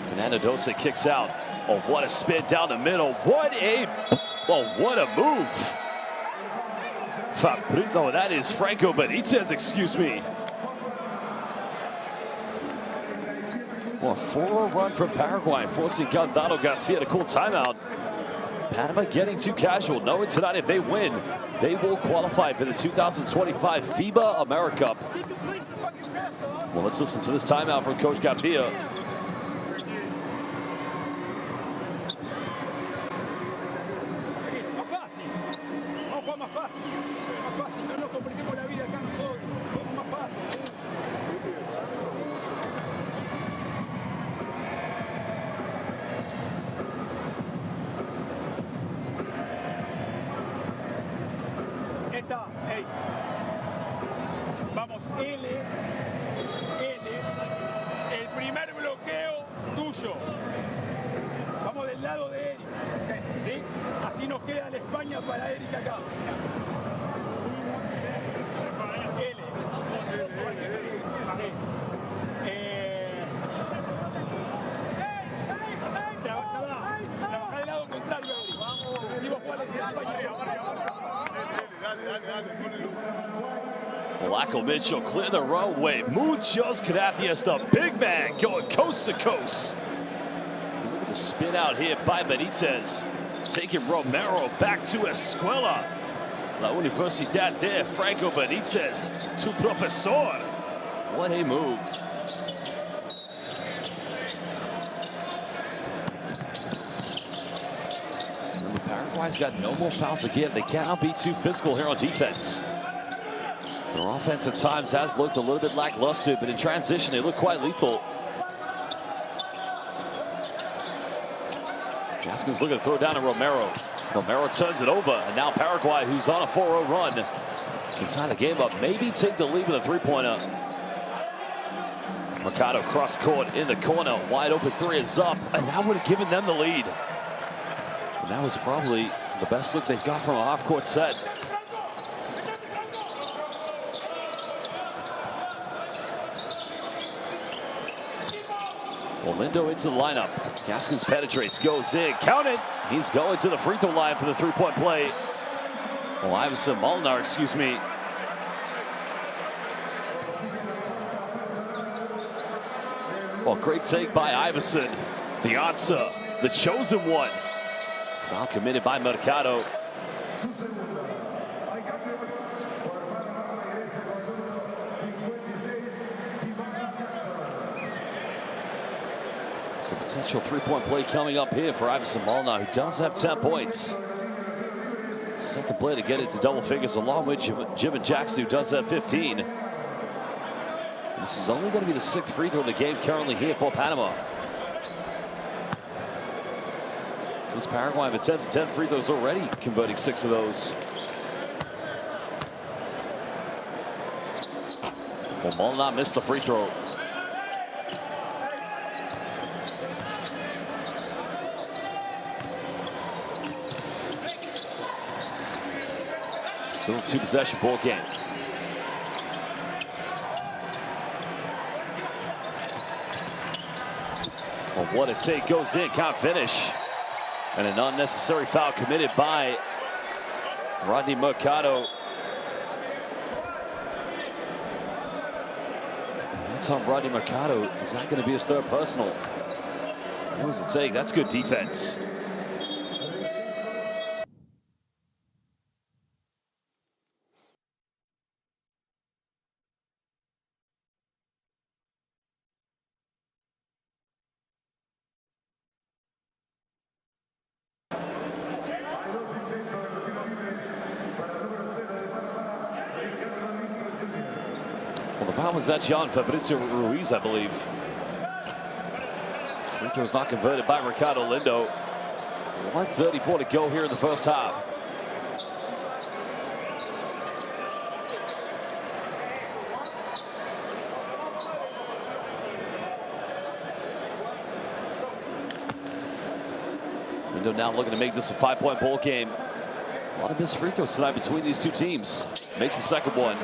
Fernando Dose kicks out. Oh, what a spin down the middle. What a move. No, that is Franco Benitez, excuse me. Well, a 4-0 run from Paraguay, forcing Gonzalo Garcia to call timeout. Panama getting too casual, knowing tonight if they win, they will qualify for the 2025 FIBA AmeriCup. Well, let's listen to this timeout from Coach Garcia. Vamos, L, el primer bloqueo tuyo. Vamos del lado de Eric, ¿sí? Así nos queda la España para Eric acá. L. Sí. Trabaja del lado contrario, Eric. Así vos jugás la España. Well, Ackle Mitchell clear the runway. Muchos gracias, the big man going coast to coast. Look at the spin out here by Benitez. Taking Romero back to Escuela. La Universidad de Franco Benitez to Profesor. What a move. Remember, Paraguay's got no more fouls to give. They cannot be too physical here on defense. Their offense at times has looked a little bit lackluster, but in transition, they look quite lethal. Gaskins looking to throw down to Romero. Romero turns it over, and now Paraguay, who's on a 4-0 run, can tie the game up. Maybe take the lead with a three-pointer. Mercado cross court in the corner. Wide open three is up, and that would have given them the lead. And that was probably the best look they've got from a half-court set. Well, Lindo into the lineup. Gaskins penetrates, goes in, count it. He's going to the free throw line for the three-point play. Well, Molinar, excuse me. Well, great take by Iverson. The answer, the chosen one. Foul committed by Mercado. Some potential three-point play coming up here for Iverson Molinar, who does have 10 points. Second play to get it to double figures, along with Jiven Jackson, who does have 15. This is only going to be the 6th free throw of the game currently here for Panama. This Paraguay have attempted 10 free throws already, converting 6 of those. Well, Molinar missed the free throw. Still a 2-possession ball game. Well, what a take, goes in, can't finish. And an unnecessary foul committed by Rodney Mercado. That's on Rodney Mercado. Is that going to be his 3rd personal? That was a take. That's good defense. Well, the foul was at John Fabrizio Ruiz, I believe. Free throw is not converted by Ricardo Lindo. 1:34 to go here in the first half. Lindo now looking to make this a 5-point ball game. A lot of missed free throws tonight between these two teams. Makes the second one.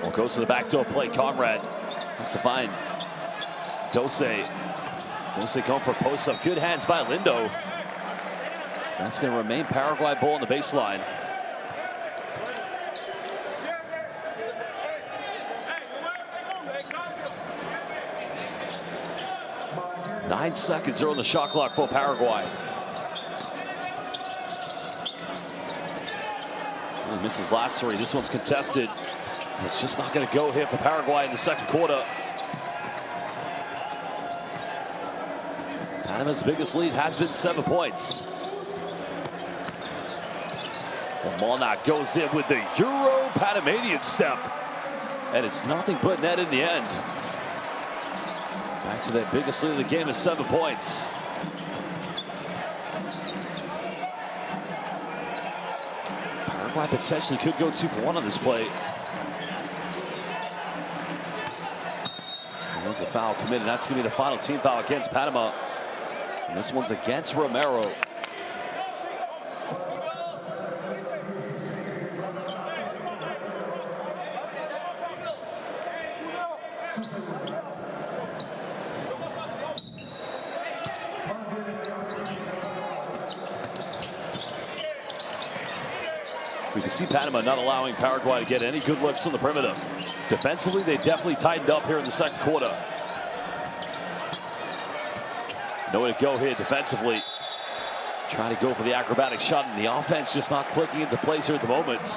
Well, goes to the backdoor play. Conrad has to find Dose. Dose going for a post-up. Good hands by Lindo. That's going to remain Paraguay ball on the baseline. Nine seconds are on the shot clock for Paraguay. Ooh, misses last three. This one's contested. It's just not going to go here for Paraguay in the second quarter. Panama's biggest lead has been 7 points. Well, Molinar goes in with the Euro Panamanian step. And it's nothing but net in the end. Back to their biggest lead of the game is 7 points. Paraguay potentially could go 2 for 1 on this play. And there's a foul committed. That's going to be the final team foul against Panama. And this one's against Romero. We can see Panama not allowing Paraguay to get any good looks from the perimeter. Defensively, they definitely tightened up here in the second quarter. Nowhere to go here defensively. Trying to go for the acrobatic shot, and the offense just not clicking into place here at the moment.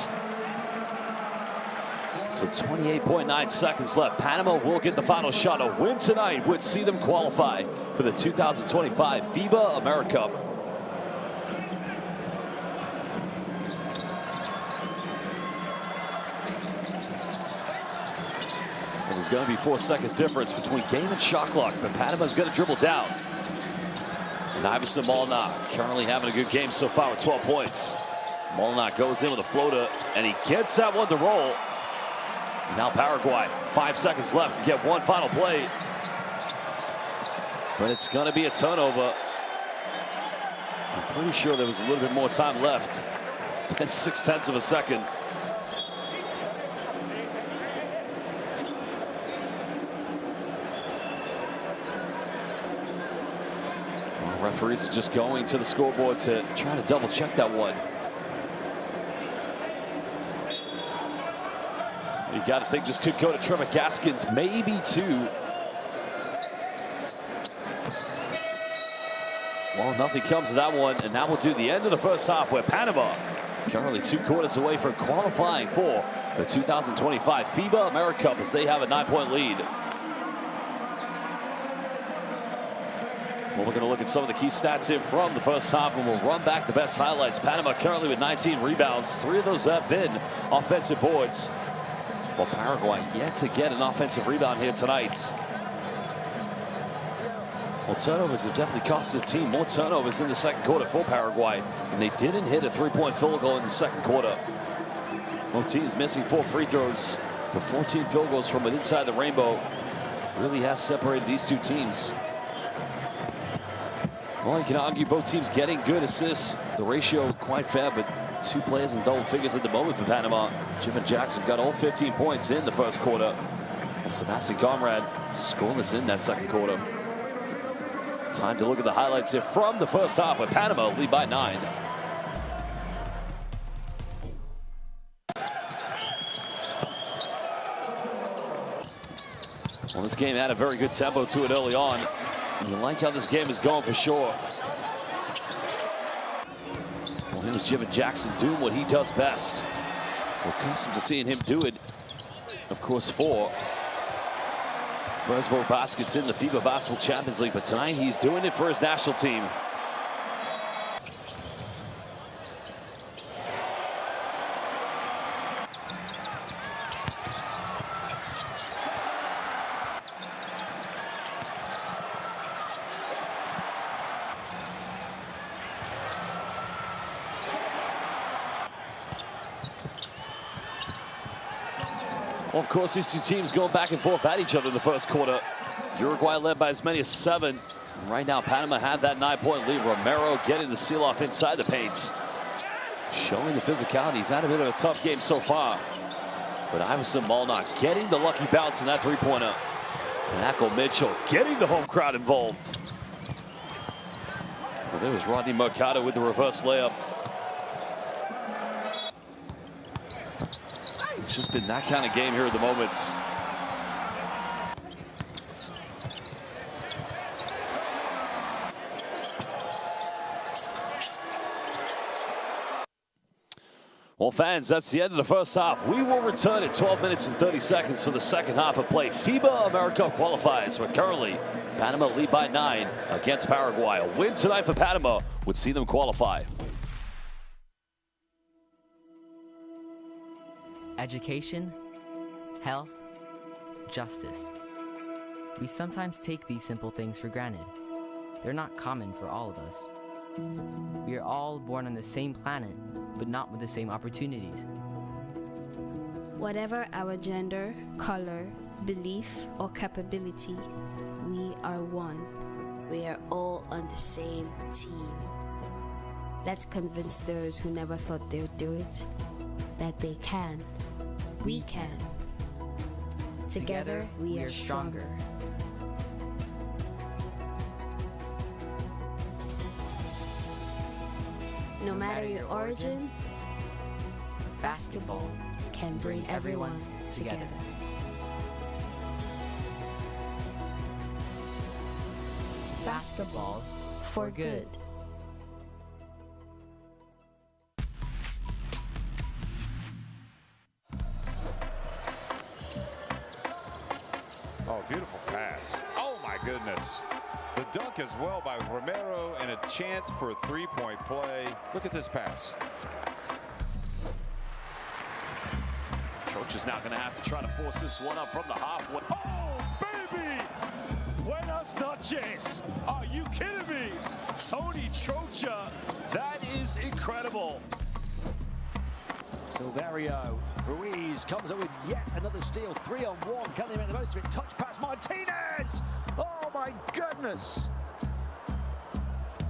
So 28.9 seconds left. Panama will get the final shot. A win tonight would see them qualify for the 2025 FIBA AmeriCup. There's going to be 4 seconds difference between game and shot clock, but Panama's going to dribble down. And Iverson Molnar currently having a good game so far with 12 points. Molnar goes in with a floater, and he gets that one to roll. Now Paraguay, 5 seconds left to get one final play. But it's going to be a turnover. I'm pretty sure there was a little bit more time left than 0.6 of a second. Well, referees are just going to the scoreboard to try to double check that one. You got to think this could go to Trevor Gaskins, maybe two. Well, nothing comes of that one, and that will do the end of the first half, where Panama currently 2 quarters away from qualifying for the 2025 FIBA AmeriCup as they have a 9-point lead. Well, we're going to look at some of the key stats here from the first half, and we'll run back the best highlights. Panama currently with 19 rebounds. 3 of those have been offensive boards. Well, Paraguay yet to get an offensive rebound here tonight. Well, turnovers have definitely cost this team. More turnovers in the second quarter for Paraguay, and they didn't hit a 3-point field goal in the second quarter. Both teams missing 4 free throws, but 14 field goals from inside the rainbow really has separated these two teams. Well, you can argue both teams getting good assists. The ratio quite fair, but 2 players in double figures at the moment for Panama. Jim and Jackson got all 15 points in the first quarter. Well, Sebastian Conrad scoreless in that second quarter. Time to look at the highlights here from the first half, with Panama lead by 9. Well, this game had a very good tempo to it early on, and you like how this game is going for sure. Well, here's Jim and Jackson doing what he does best. We're accustomed to seeing him do it, of course, for first bowl baskets in the FIBA Basketball Champions League, but tonight he's doing it for his national team. Well, of course, these two teams going back and forth at each other in the first quarter. Uruguay led by as many as 7. Right now, Panama had that 9-point lead. Romero getting the seal off inside the paint. Showing the physicality. He's had a bit of a tough game so far. But Iverson Molnar getting the lucky bounce in that 3-pointer. And Echo Mitchell getting the home crowd involved. Well, there was Rodney Mercado with the reverse layup. It's just been that kind of game here at the moment. Well, fans, that's the end of the first half. We will return in 12 minutes and 30 seconds for the second half of play. FIBA AmeriCup qualifiers, but currently Panama lead by 9 against Paraguay. A win tonight for Panama would see them qualify. Education, health, justice. We sometimes take these simple things for granted. They're not common for all of us. We are all born on the same planet, but not with the same opportunities. Whatever our gender, color, belief, or capability, we are one. We are all on the same team. Let's convince those who never thought they would do it that they can. We can. Together, we are stronger. No matter your origin, basketball can bring everyone together. Basketball for good. Oh, beautiful pass. Oh, my goodness. The dunk as well by Romero, and a chance for a 3-point play. Look at this pass. Coach is now going to have to try to force this one up from the halfway. Oh, baby! Buenas Buenas noches. Are you kidding me? Tony Trocha, that is incredible. Silverio Ruiz comes up with yet another steal. 3-on-1. Can they make the most of it? Touch pass Martinez. Oh my goodness.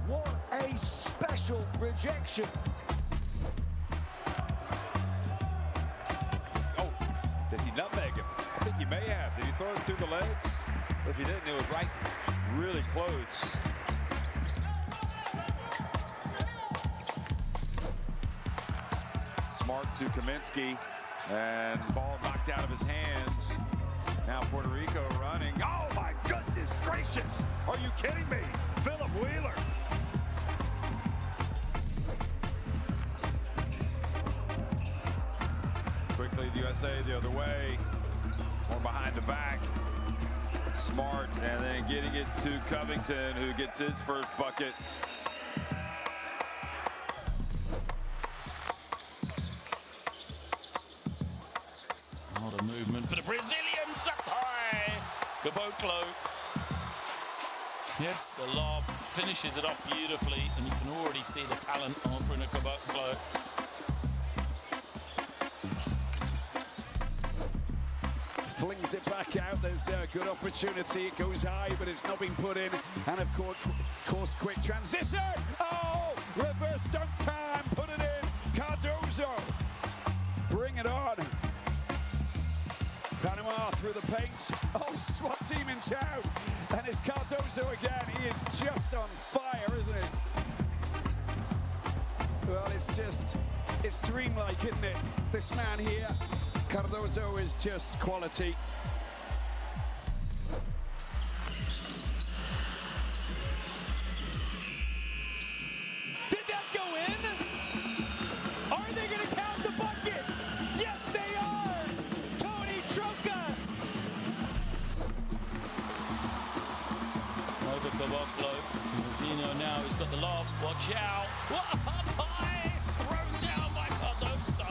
What a special rejection. Oh, did he nutmeg him? I think he may have. Did he throw it through the legs? If he didn't, it was right, really close. Smart to Kaminsky, and ball knocked out of his hands. Now Puerto Rico running. Oh my goodness gracious! Are you kidding me? Philip Wheeler. Quickly, the USA the other way. More behind the back. Smart, and then getting it to Covington, who gets his first bucket. What a movement for the Brazilians up high. Caboclo hits the lob, finishes it off beautifully, and you can already see the talent on Bruno Caboclo. Flings it back out. There's a good opportunity. It goes high, but it's not been put in. And of course, quick transition. Oh, reverse dunk time. Put it in. Cardozo. Bring it on. Panama through the paint. Oh, SWAT team in town. And it's Cardozo again. He is just on fire, isn't he? Well, it's dreamlike, isn't it? This man here. Cardozo is just quality. Did that go in? Are they going to count the bucket? Yes, they are! Tony Trocha! Over Caboclo. Rubino now, he's got the lob. Watch out. What up high? It's thrown down by Cardozo.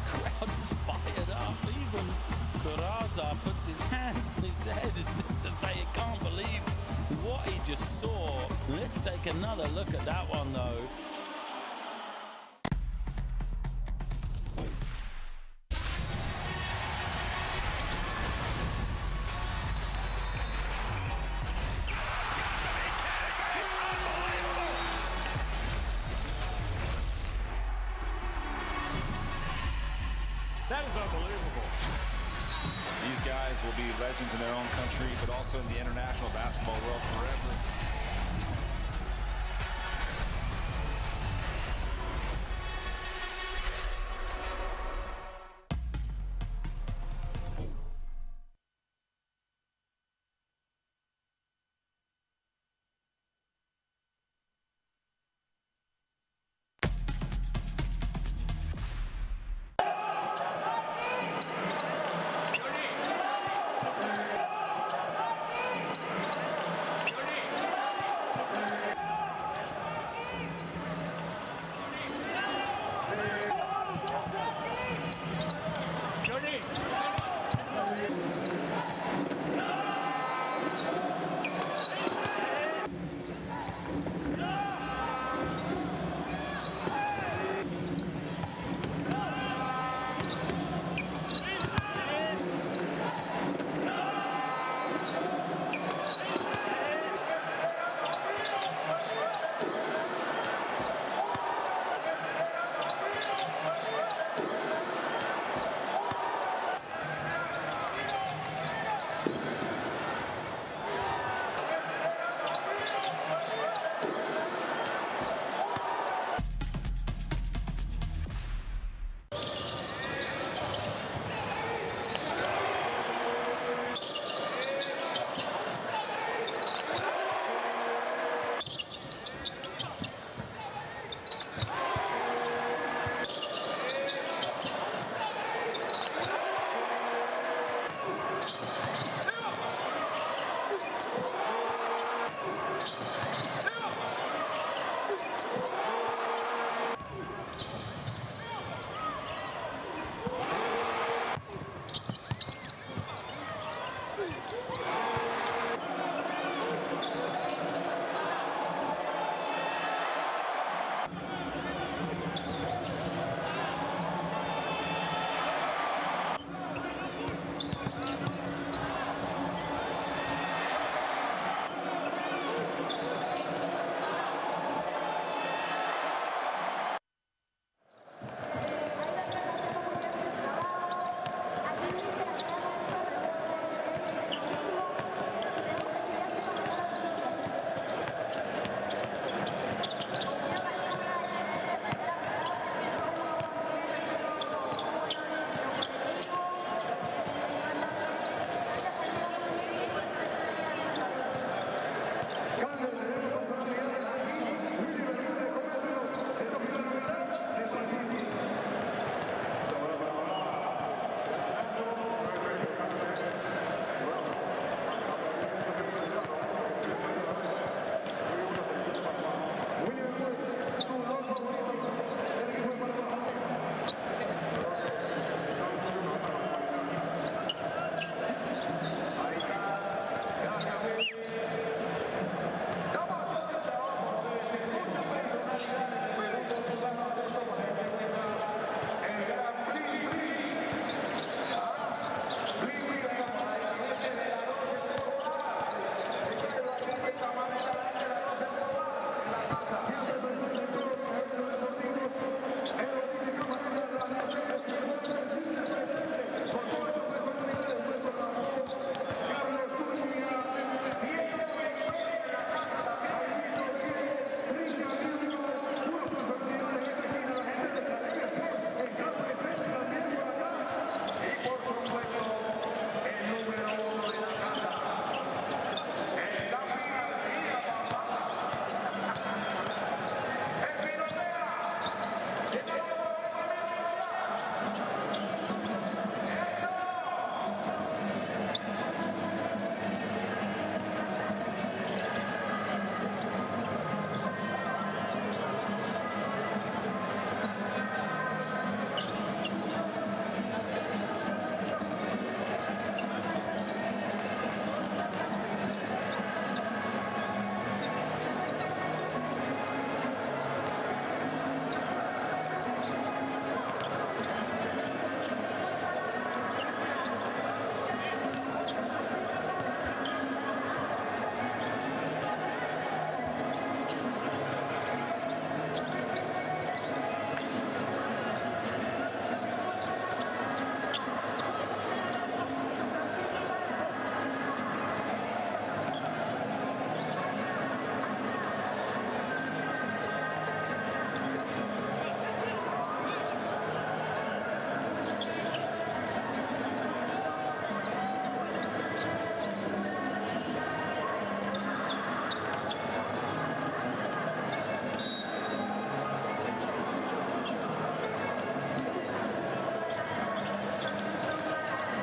Crowd is fired up. Even Coraza puts his hands on his head as if to say he can't believe what he just saw. Let's take another look at that one though. That is unbelievable. These guys will be legends in their own country, but also in the international basketball world forever.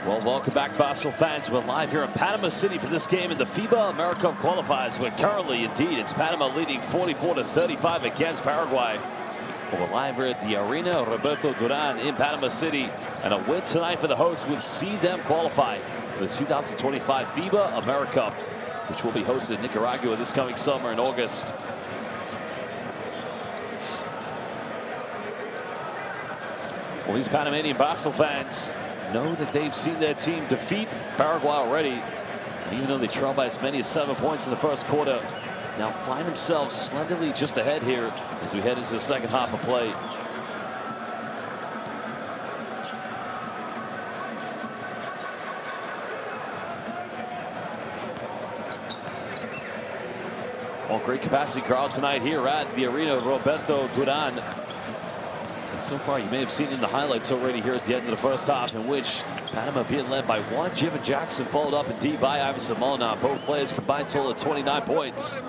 Well, welcome back, Basel fans. We're live here in Panama City for this game in the FIBA AmeriCup qualifiers, where currently, indeed, it's Panama leading 44-35 against Paraguay. Well, we're live here at the Arena Roberto Duran in Panama City, and a win tonight for the hosts would see them qualify for the 2025 FIBA AmeriCup, which will be hosted in Nicaragua this coming summer in August. Well, these Panamanian Basel fans know that they've seen their team defeat Paraguay already. And even though they trailed by as many as 7 points in the first quarter, now find themselves slenderly just ahead here as we head into the second half of play. Well, great capacity crowd tonight here at the Arena Roberto Duran. And so far, you may have seen in the highlights already here at the end of the first half, in which Panama being led by one. Jivan Jackson followed up indeed by Iverson Molina. Both players combined total of 29 points.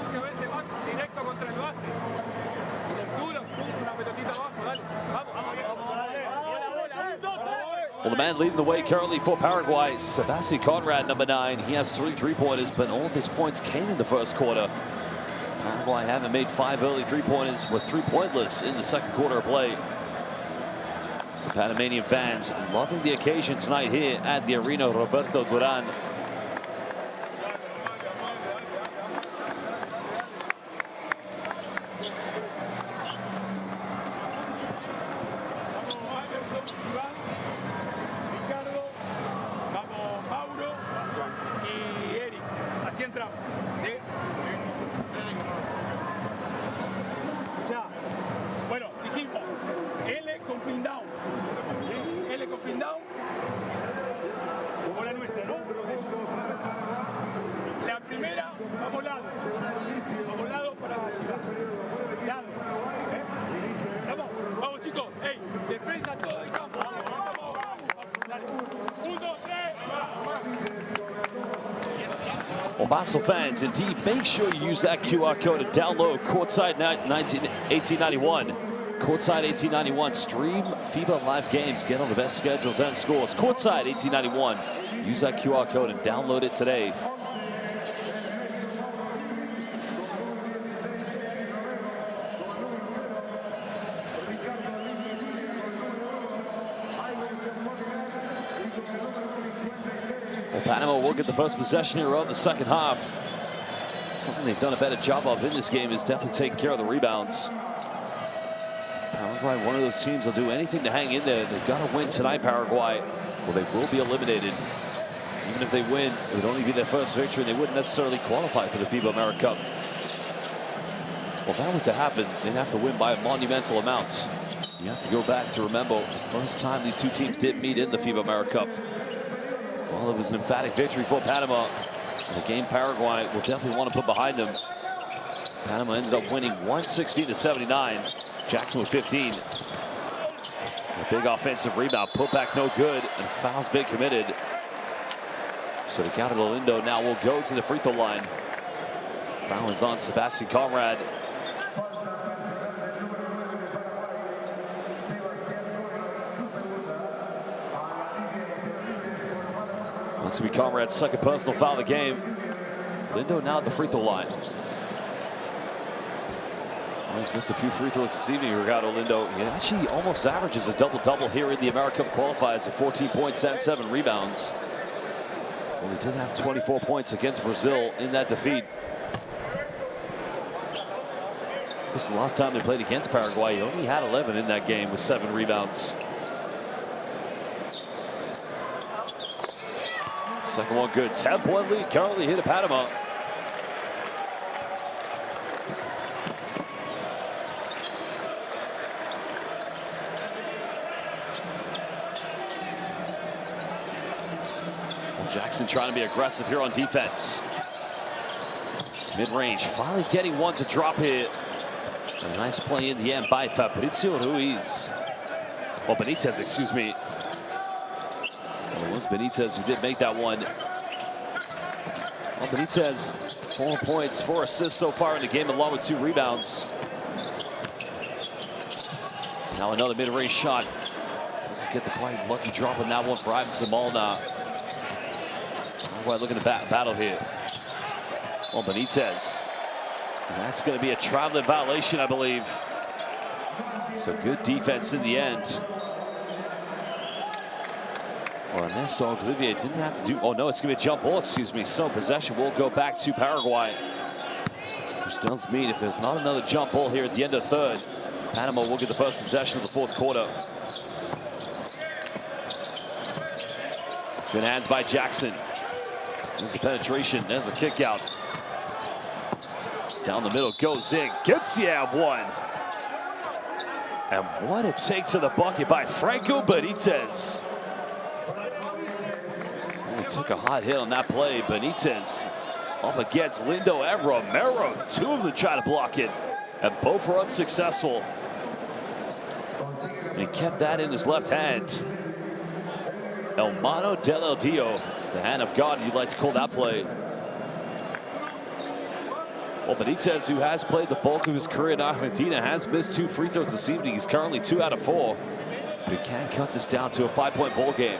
Well, the man leading the way currently for Paraguay, Sebastian Conrad, number 9. He has 3 3-pointers, but all of his points came in the first quarter. Paraguay haven't made 5 early 3-pointers, were 3 pointless in the second quarter of play. The Panamanian fans loving the occasion tonight here at the Arena Roberto Duran. Well, Basel fans, indeed, make sure you use that QR code to download Courtside 1891. Courtside 1891. Stream FIBA live games. Get on the best schedules and scores. Courtside 1891. Use that QR code and download it today. Well, Panama will get the first possession here of the second half. Something they've done a better job of in this game is definitely taking care of the rebounds. Paraguay, one of those teams, will do anything to hang in there. They've got to win tonight, Paraguay, or they will be eliminated. Even if they win, it would only be their first victory, and they wouldn't necessarily qualify for the FIBA AmeriCup. Well, if that were to happen, they'd have to win by monumental amounts. You have to go back to remember the first time these two teams did meet in the FIBA AmeriCup. Well, it was an emphatic victory for Panama. And a game Paraguay will definitely want to put behind them. Panama ended up winning 116-79. Jackson with 15. A big offensive rebound. Put back no good. And foul's been committed. So the Ricardo Lindo now will go to the free throw line. Foul is on Sebastian Conrad. That's going to be Conrad's second personal foul of the game. Lindo now at the free throw line. Well, he's missed a few free throws this evening, Ricardo Lindo. He actually almost averages a double-double here in the AmeriCup qualifiers at 14 points and 7 rebounds. Well, he did have 24 points against Brazil in that defeat. This is the last time they played against Paraguay. He only had 11 in that game with 7 rebounds. Second one good. 10-point lead currently here to Panama. Well, Jackson trying to be aggressive here on defense. Mid-range, finally getting one to drop here. A nice play in the end by Fabrizio Ruiz. Well, Benitez, excuse me. Well, it was Benitez who did make that one. Well, Benitez, 4 points, 4 assists so far in the game, along with 2 rebounds. Now another mid-range shot. Doesn't get the quite lucky drop on that one for Iverson Molina. Paraguay looking to battle here. Well, Benitez. And that's going to be a traveling violation, I believe. So good defense in the end. Well, Ernesto Olivier didn't have to do. Oh, no, it's going to be a jump ball, excuse me. So possession will go back to Paraguay. Which does mean if there's not another jump ball here at the end of the third, Panama will get the first possession of the fourth quarter. Good hands by Jackson. There's a penetration. There's a kick out. Down the middle goes in. Gets the ab one. And what a take to the bucket by Franco Benitez. He took a hot hit on that play. Benitez up against Lindo and Romero. Two of them try to block it, and both were unsuccessful. And he kept that in his left hand. El Mano del Dio, the hand of God, you'd like to call that play. Well, Benitez, who has played the bulk of his career in Argentina, has missed 2 free throws this evening. He's currently 2 out of 4. But he can cut this down to a 5-point ball game.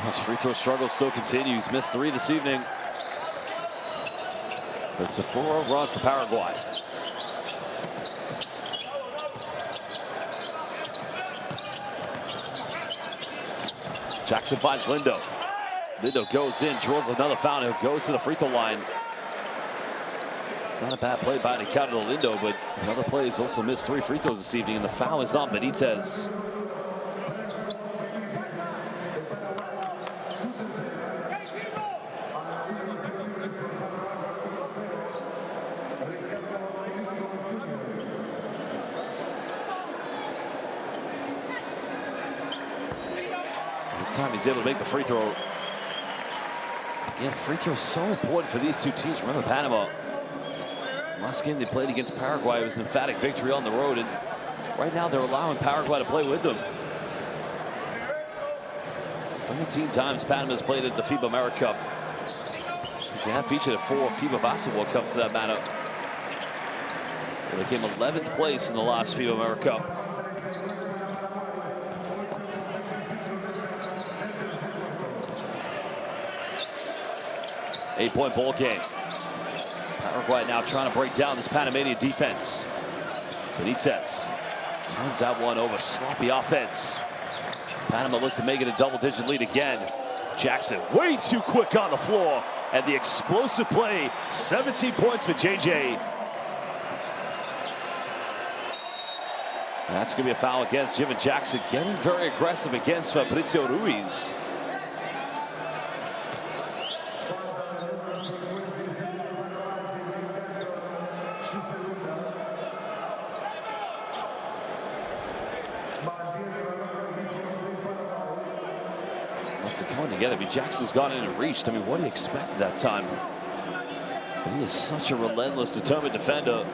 His free throw struggle still continues. Missed 3 this evening. But it's a 4-0 run for Paraguay. Jackson finds Lindo. Lindo goes in, draws another foul, and he'll go to the free throw line. It's not a bad play by Ricardo Lindo, but the other players also missed 3 free throws this evening, and the foul is on Benitez. This time he's able to make the free throw. Again, free throw is so important for these two teams. Remember, Panama, last game they played against Paraguay, it was an emphatic victory on the road, and right now they're allowing Paraguay to play with them. 13 times Panama's played at the FIBA AmeriCup. They have featured at 4 FIBA Basketball Cups, to that matter. They came 11th place in the last FIBA AmeriCup. Eight-point ball game. Paraguay now trying to break down this Panamanian defense. Benitez turns that one over. Sloppy offense. As Panama look to make it a double-digit lead again. Jackson way too quick on the floor. And the explosive play, 17 points for JJ. That's going to be a foul against Jim and Jackson, getting very aggressive against Fabrizio Ruiz. What's it going together? I mean, Jackson's gone in and reached. I mean, what do you expect at that time? But he is such a relentless, determined defender.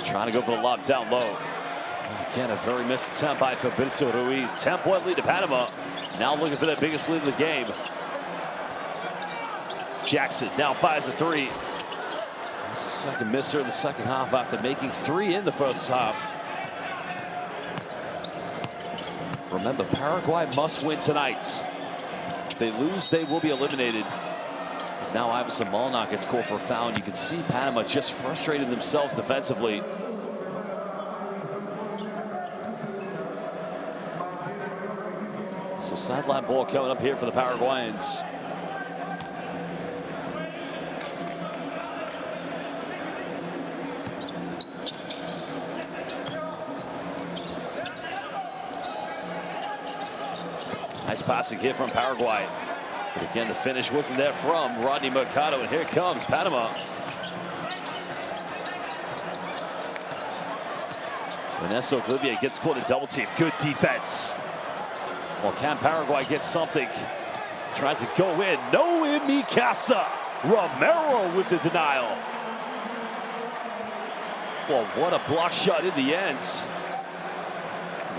Trying to go for the lob down low. Again, a very missed attempt by Fabrizio Ruiz. 10-point lead to Panama. Now looking for their biggest lead of the game. Jackson now fires a 3. That's the second miss here in the second half after making 3 in the first half. Remember, Paraguay must win tonight. If they lose, they will be eliminated. As now Iverson Molnar gets called for a foul, and you can see Panama just frustrating themselves defensively. So sideline ball coming up here for the Paraguayans. Nice passing here from Paraguay. But again, the finish wasn't there from Rodney Mercado. And here comes Panama. Ernesto Olivier gets caught in double team. Good defense. Well, can Paraguay get something? Tries to go in. No in Mikasa. Romero with the denial. Well, what a block shot in the end.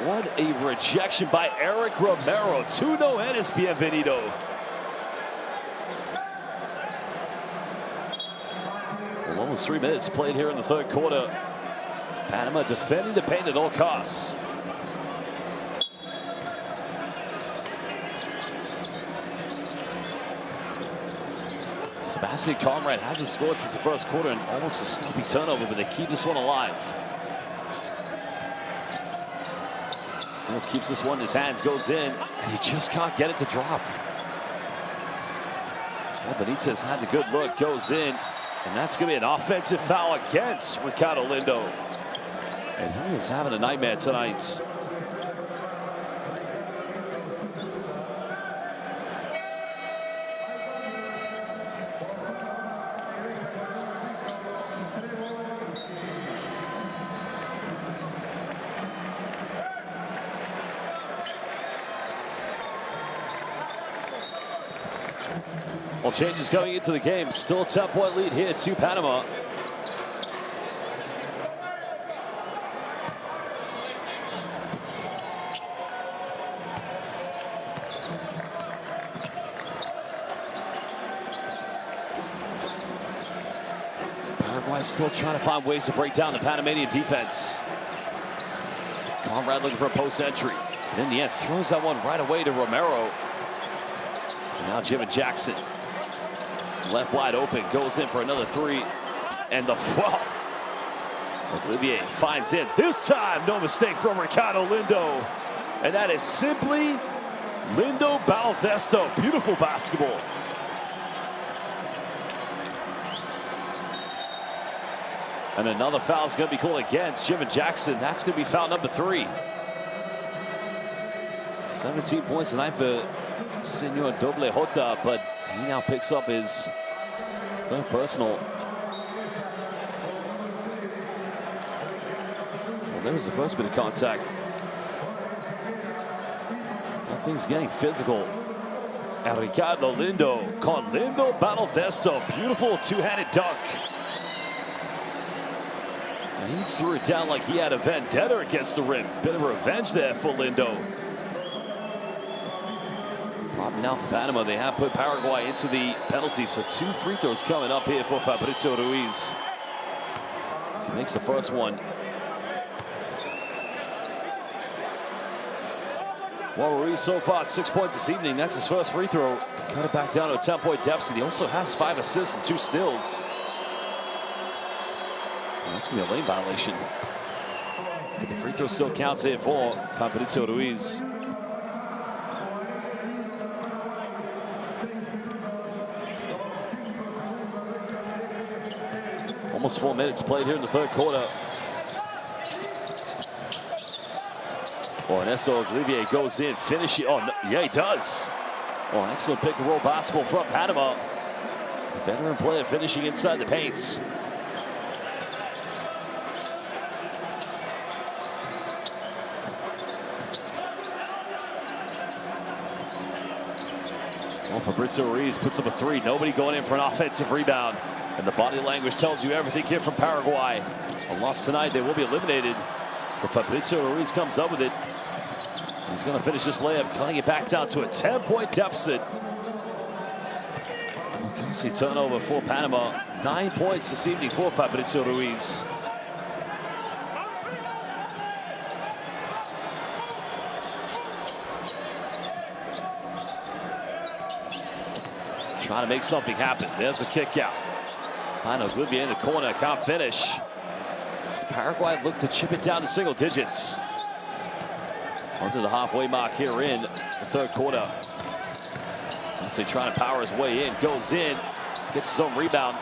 What a rejection by Eric Romero. 2 no-hitters, bienvenido. Well, almost 3 minutes played here in the third quarter. Panama defending the paint at all costs. Sebastian Conrad hasn't scored since the first quarter, and almost a sloppy turnover, but they keep this one alive. Still keeps this one in his hands, goes in, and he just can't get it to drop. Well, Benitez had the good look, goes in, and that's going to be an offensive foul against Ricardo Lindo. And he is having a nightmare tonight. Well, changes coming into the game. Still a 10-point lead here to Panama. Paraguay still trying to find ways to break down the Panamanian defense. Conrad looking for a post entry. And in the end, throws that one right away to Romero. And now Jim Jackson. Left wide open, goes in for another 3. And the foul. Olivier finds it. This time, no mistake from Ricardo Lindo. And that is simply Lindo Balvesto. Beautiful basketball. And another foul is going to be called against Jim Jackson. That's going to be foul number 3. 17 points tonight for Senor Doble Jota, but he now picks up his 3rd personal. Well, there was the first bit of contact. Nothing's getting physical. And Ricardo Lindo called Lindo Balvesto. Beautiful 2-handed dunk. And he threw it down like he had a vendetta against the rim. Bit of revenge there for Lindo. Problem now for Panama, they have put Paraguay into the penalty, so 2 free throws coming up here for Fabrizio Ruiz. So he makes the first one. Well, Ruiz so far 6 points this evening. That's his first free throw. Cut it back down to a 10-point deficit. He also has 5 assists and 2 steals. And that's going to be a lane violation. But the free throw still counts here for Fabrizio Ruiz. Almost 4 minutes played here in the third quarter. Oh, Ernesto Olivier goes in, finishing. Oh, no, yeah, he does. Oh, excellent pick and roll basketball from Panama. Veteran player finishing inside the paint. Well, Fabrizio Ruiz puts up a 3. Nobody going in for an offensive rebound. And the body language tells you everything here from Paraguay. A loss tonight, they will be eliminated. But Fabrizio Ruiz comes up with it. He's going to finish this layup, cutting it back down to a 10-point deficit. See turnover for Panama. 9 points this evening for Fabrizio Ruiz. Trying to make something happen. There's a kick out. Find Olivier in the corner, can't finish. As Paraguay look to chip it down to single digits. Onto the halfway mark here in the third quarter. Honestly trying to power his way in, goes in, gets his own rebound.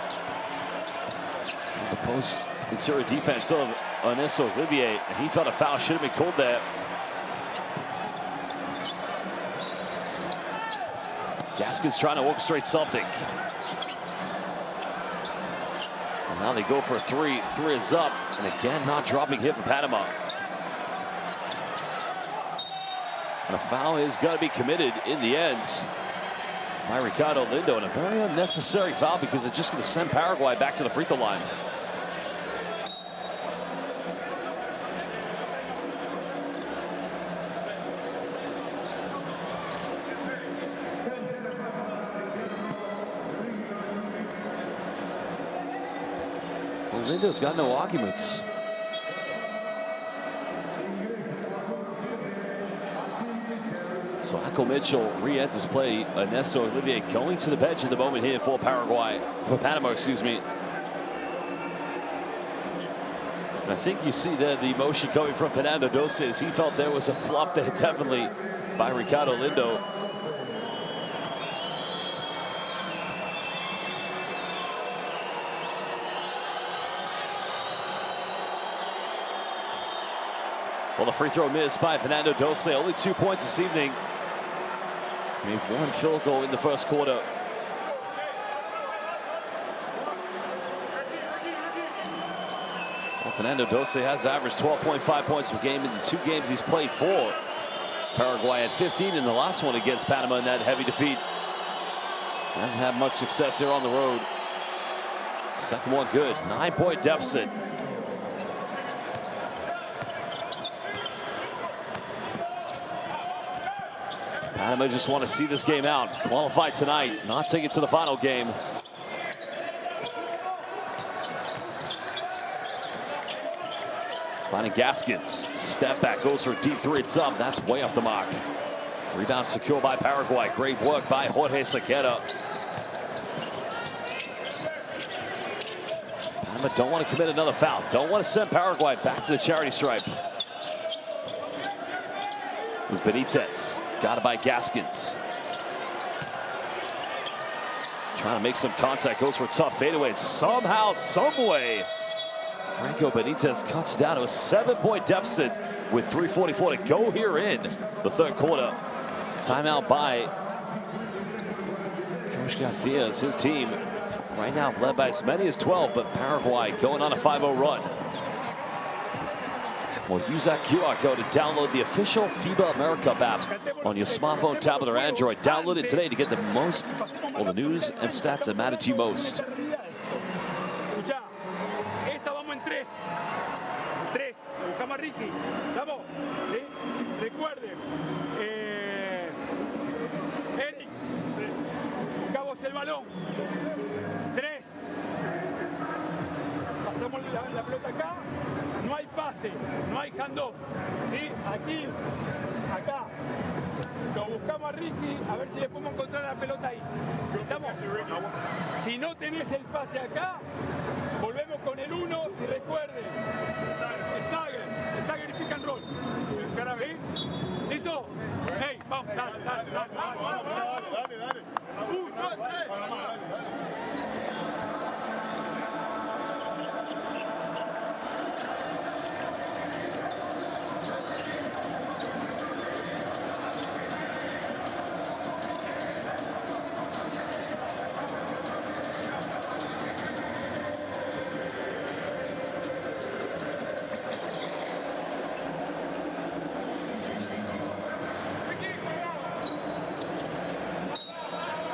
The post interior defense of Ernesto Olivier, and he felt a foul should have been called there. Gaskin's trying to orchestrate something. And now they go for a 3. 3 is up, and again, not dropping here for Panama. And a foul is going to be committed in the end by Ricardo Lindo, and a very unnecessary foul because it's just going to send Paraguay back to the free throw line. Lindo's got no arguments. So Akko Mitchell re-enters play. Ernesto Olivier going to the bench at the moment here for Panama, excuse me. And I think you see there the emotion coming from Fernando Doce as he felt there was a flop there definitely by Ricardo Lindo. Well, the free throw missed by Fernando Doce. Only 2 points this evening. Made one field goal in the first quarter. Well, Fernando Doce has averaged 12.5 points per game in the 2 games he's played for. Paraguay had 15 in the last one against Panama in that heavy defeat. Hasn't had much success here on the road. Second one good. 9-point deficit. Panama just want to see this game out. Qualify tonight, not take it to the final game. Finding Gaskins. Step back, goes for a deep 3. It's up. That's way off the mark. Rebound secure by Paraguay. Great work by Jorge Sequeira. Panama don't want to commit another foul. Don't want to send Paraguay back to the charity stripe. It was Benitez. Got it by Gaskins. Trying to make some contact. Goes for a tough fadeaway. Somehow, someway, Franco Benitez cuts down to a 7-point deficit with 3:44 to go here in the third quarter. Timeout by Coach Garcia's, his team. Right now led by as many as 12, but Paraguay going on a 5-0 run. Well, use that QR code to download the official FIBA AmeriCup app on your smartphone, tablet, or Android. Download it today to get the most, well, the news and stats that matter to you most. Escucha, esta vamos en 3. 3. Buscamos a Ricky. Vamos. ¿Sí? Recuerden. Eric. Buscamos el balón. 3. Pasamos la pelota acá. No hay pase, no hay handoff, ¿sí? Aquí, acá. Lo buscamos a Ricky, a ver si le podemos encontrar la pelota ahí. ¿Estamos? Si no tenés el pase acá, volvemos con el 1 y recuerden. Stagger y pick and roll. ¿Sí? ¿Listo? Hey, vamos, dale. 1, 2, 3.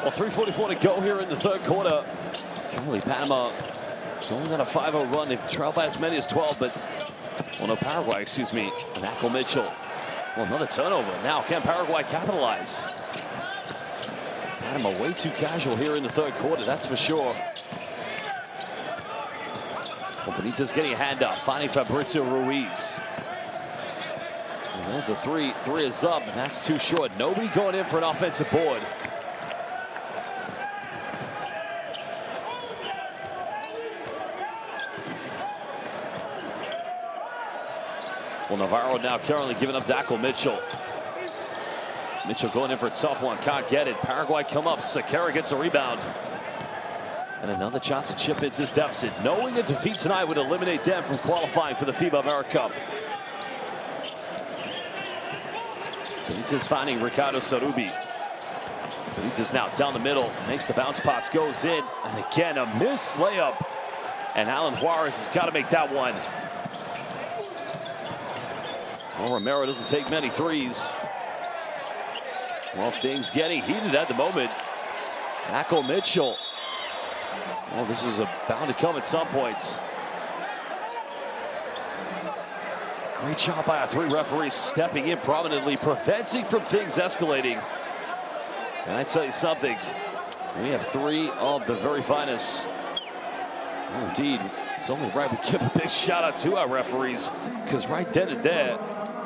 Well, 3:44 to go here in the third quarter. Currently, Panama going on a 5-0 run. They've trailed by as many as 12, but, well, no, Paraguay, excuse me. And Akko Mitchell. Well, another turnover. Now, can Paraguay capitalize? Panama way too casual here in the third quarter, that's for sure. Well, Benitez getting a hand up, finding Fabrizio Ruiz. And there's a 3. 3 is up, and that's too short. Nobody going in for an offensive board. Well, Navarro now currently giving up to Akko Mitchell. Mitchell going in for a tough one, can't get it. Paraguay come up, Sequeira gets a rebound. And another chance to chip into this deficit. Knowing a defeat tonight would eliminate them from qualifying for the FIBA AmeriCup. Benitez finding Ricardo Sarubi. Benitez now down the middle, makes the bounce pass, goes in, and again a missed layup. And Alan Juarez has got to make that one. Well, Romero doesn't take many threes. Well, things getting heated at the moment. Akko Mitchell. Well, this is bound to come at some points. Great job by our 3 referees stepping in prominently, preventing from things escalating. And I tell you something, we have 3 of the very finest. Well, indeed, It's only right we give a big shout out to our referees, because right then and there,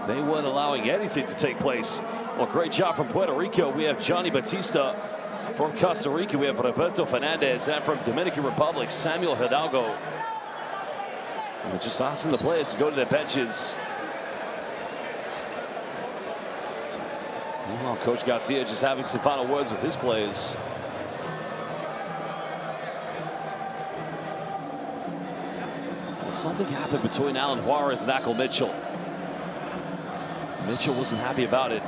they weren't allowing anything to take place. Well, great job from Puerto Rico. We have Johnny Batista. From Costa Rica, we have Roberto Fernandez. And from Dominican Republic, Samuel Hidalgo. And they're just asking the players to go to their benches. Meanwhile, Coach Garcia just having some final words with his players. Well, something happened between Alan Juarez and Ackle Mitchell. Mitchell wasn't happy about it.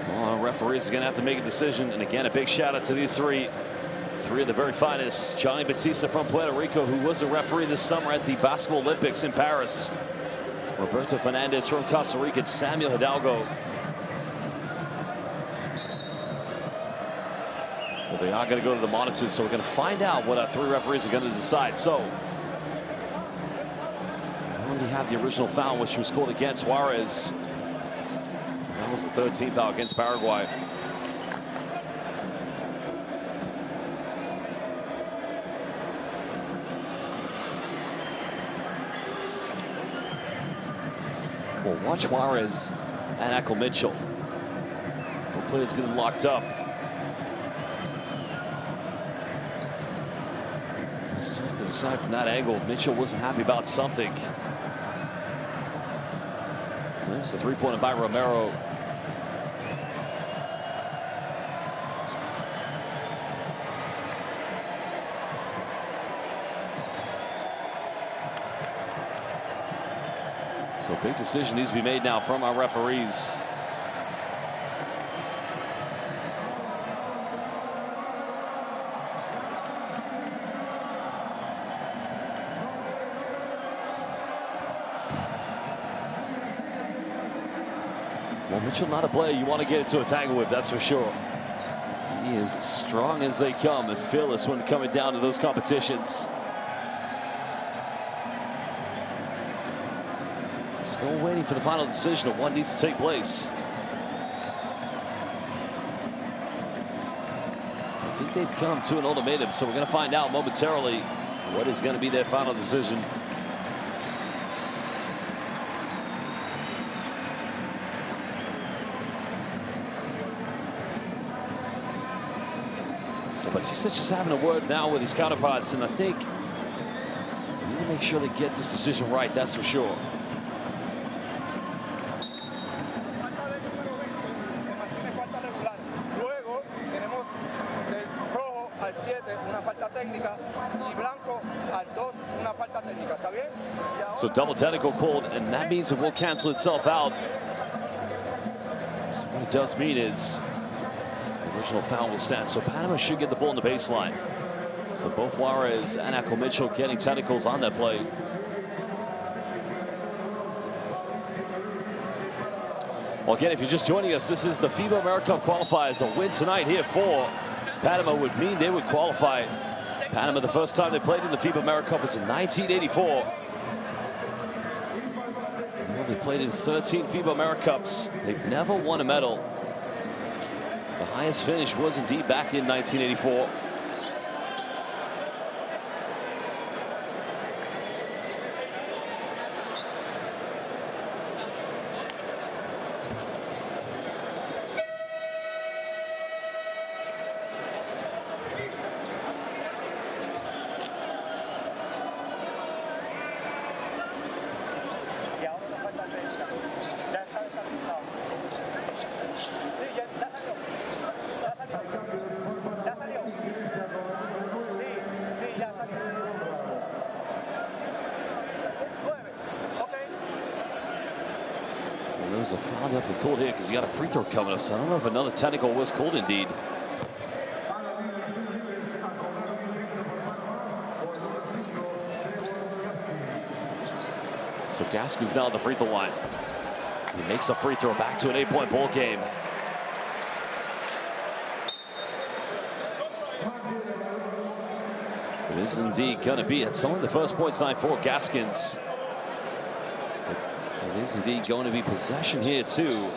Well, referees are going to have to make a decision. And again, a big shout out to these three of the very finest. Johnny Batista from Puerto Rico, who was a referee this summer at the Basketball Olympics in Paris. Roberto Fernandez from Costa Rica, and Samuel Hidalgo. Well, they are going to go to the monitors, so we're going to find out what our three referees are going to decide. So, we already have the original foul, which was called against Juarez. That was the third team foul against Paraguay. Well, watch Juarez and Ackle Mitchell. Both players getting locked up. It's tough to decide from that angle. Mitchell wasn't happy about something. There's the three-pointer by Romero. So a big decision needs to be made now from our referees. Well, Mitchell, not a player you want to get into a tangle with, that's for sure. He is strong as they come and fearless when coming down to those competitions. Still waiting for the final decision of what needs to take place. I think they've come to an ultimatum, so we're going to find out momentarily what is going to be their final decision. But he's just having a word now with his counterparts, and I think they need to make sure they get this decision right, that's for sure. So double technical called, and that means it will cancel itself out. So what it does mean is the original foul will stand. So Panama should get the ball in the baseline. So both Juarez and Ackle Mitchell getting technicals on that play. Well, again, if you're just joining us, this is the FIBA AmeriCup qualifiers. A win tonight here for Panama would mean they would qualify. Panama, the first time they played in the FIBA AmeriCup was in 1984. Well, they've played in 13 FIBA AmeriCups. They've never won a medal. The highest finish was indeed back in 1984. There's a foul definitely called here because he got a free throw coming up, so I don't know if another technical was called indeed. So Gaskin's now at the free throw line. He makes a free throw, back to an 8-point ball game. It is indeed going to be, it's only the first points tonight for Gaskins. It is indeed going to be possession here too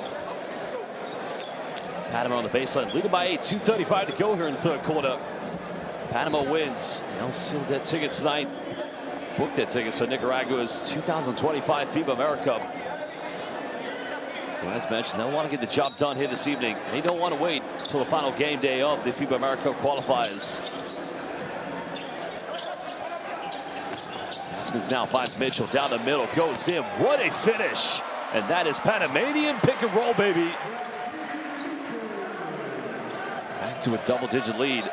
Panama on the baseline, leading by 8, 2:35 to go here in the third quarter. Panama wins. They'll seal their tickets tonight. Book their tickets for Nicaragua's 2025 FIBA AmeriCup. So as mentioned, they'll want to get the job done here this evening. They don't want to wait until the final game day of the FIBA AmeriCup qualifiers. Haskins now finds Mitchell down the middle, goes in. What a finish! And that is Panamanian pick and roll, baby. Back to a double-digit lead.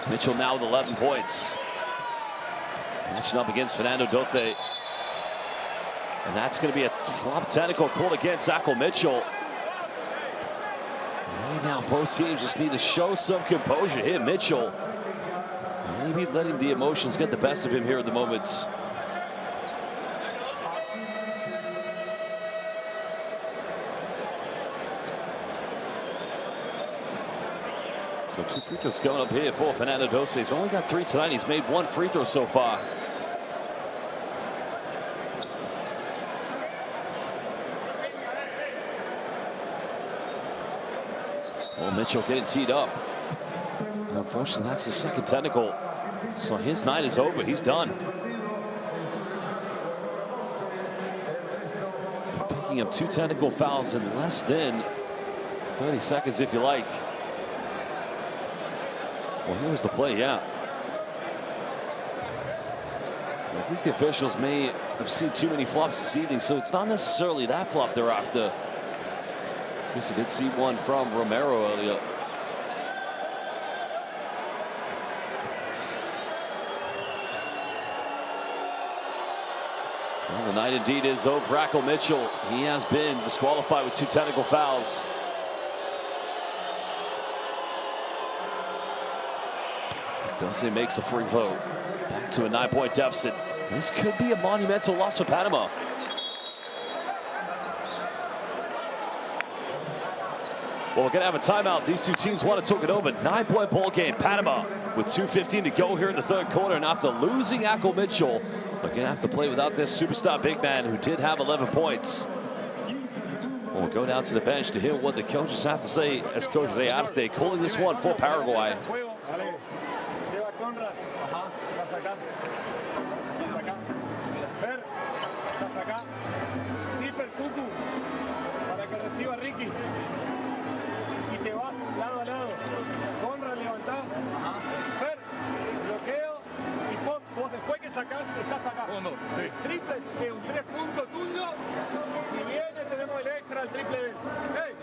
Mitchell now with 11 points. Matching up against Fernando Doce. And that's going to be a flop technical called against Zachel Mitchell. Right now, both teams just need to show some composure here. Mitchell maybe letting the emotions get the best of him here at the moment. So 2 free throws going up here for Fernando Doce. He's only got 3 tonight. He's made 1 free throw so far. Well, Mitchell getting teed up. Unfortunately, that's the second technical. So his night is over. He's done. Picking up 2 technical fouls in less than 30 seconds, if you like. Well, here was the play, yeah. I think the officials may have seen too many flops this evening, so it's not necessarily that flop they're after. I guess I did see one from Romero earlier. Well, the night indeed is over for Zachel Mitchell. He has been disqualified with 2 technical fouls. Doce makes the free throw. Back to a 9-point deficit. This could be a monumental loss for Panama. Well, we're going to have a timeout. These 2 teams want to talk it over. 9-point ball game. Panama with 2:15 to go here in the third quarter. And after losing Zachel Mitchell, they're going to have to play without their superstar big man who did have 11 points. Well, we'll go down to the bench to hear what the coaches have to say as Coach Rearte calling this one for Paraguay. Para que reciba Ricky y te vas lado a lado. Conra levantá. Fer, bloqueo y vos después que sacás estás acá. Sí. Triple, que un 3 puntos tuyo. Si viene tenemos el extra, el triple B. Hey,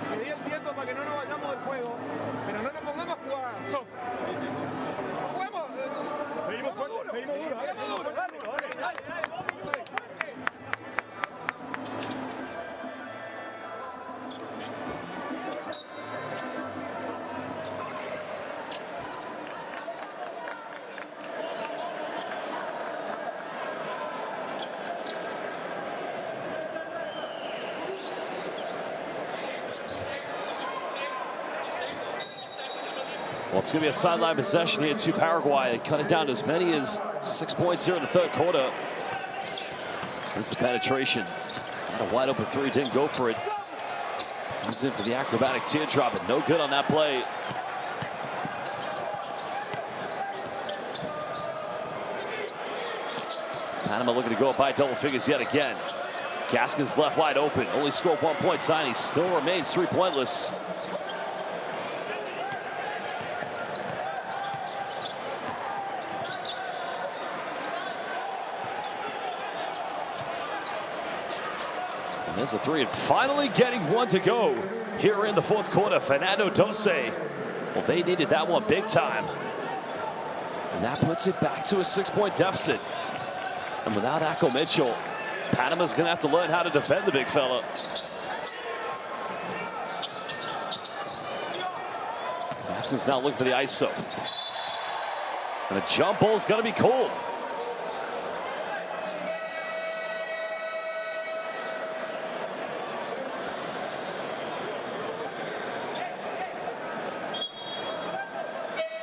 pedí el tiempo para que no nos vayamos del juego, pero no nos pongamos a jugar soft. Juguemos. Seguimos fuerte, seguimos duro. Dale. Well, it's going to be a sideline possession here to Paraguay. They cut it down to as many as 6 points here in the third quarter. This is penetration. Had a wide open 3, didn't go for it. Comes in for the acrobatic teardrop, but no good on that play. It's Panama looking to go up by double figures yet again. Gaskins left wide open, only scored 1 point. He still remains 3-pointless. There's a 3 and finally getting 1 to go here in the fourth quarter. Fernando Doce. Well, they needed that one big time. And that puts it back to a 6-point deficit. And without Zachel Mitchell, Panama's going to have to learn how to defend the big fella. Haskins now looking for the ISO. And a jump ball's going to be called.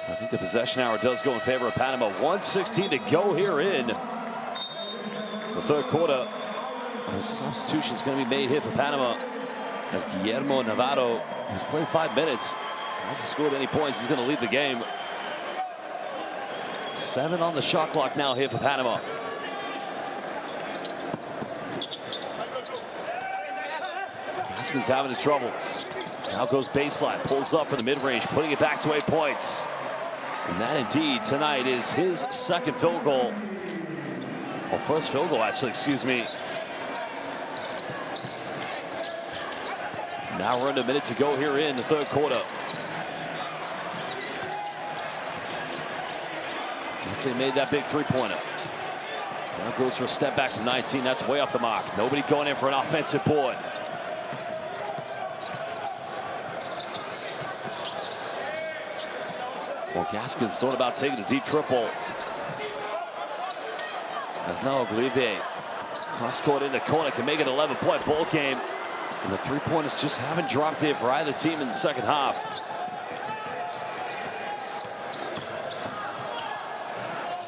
I think the possession hour does go in favor of Panama. 1:16 to go here in the third quarter. And a substitution is going to be made here for Panama. As Guillermo Navarro, who's played 5 minutes, hasn't scored any points, he's going to leave the game. 7 on the shot clock now here for Panama. Gaskins having his troubles. Now goes baseline, pulls up for the mid-range, putting it back to 8 points. And that indeed tonight is his second field goal. Well, first field goal actually, excuse me. Now we're under a minute to go here in the third quarter. Once they made that big three-pointer. Now goes for a step back from 19. That's way off the mark. Nobody going in for an offensive board. Well, Gaskins thought about taking a deep triple. As now Olivier cross-court in the corner can make it an 11-point ball game. And the three-pointers just haven't dropped here for either team in the second half.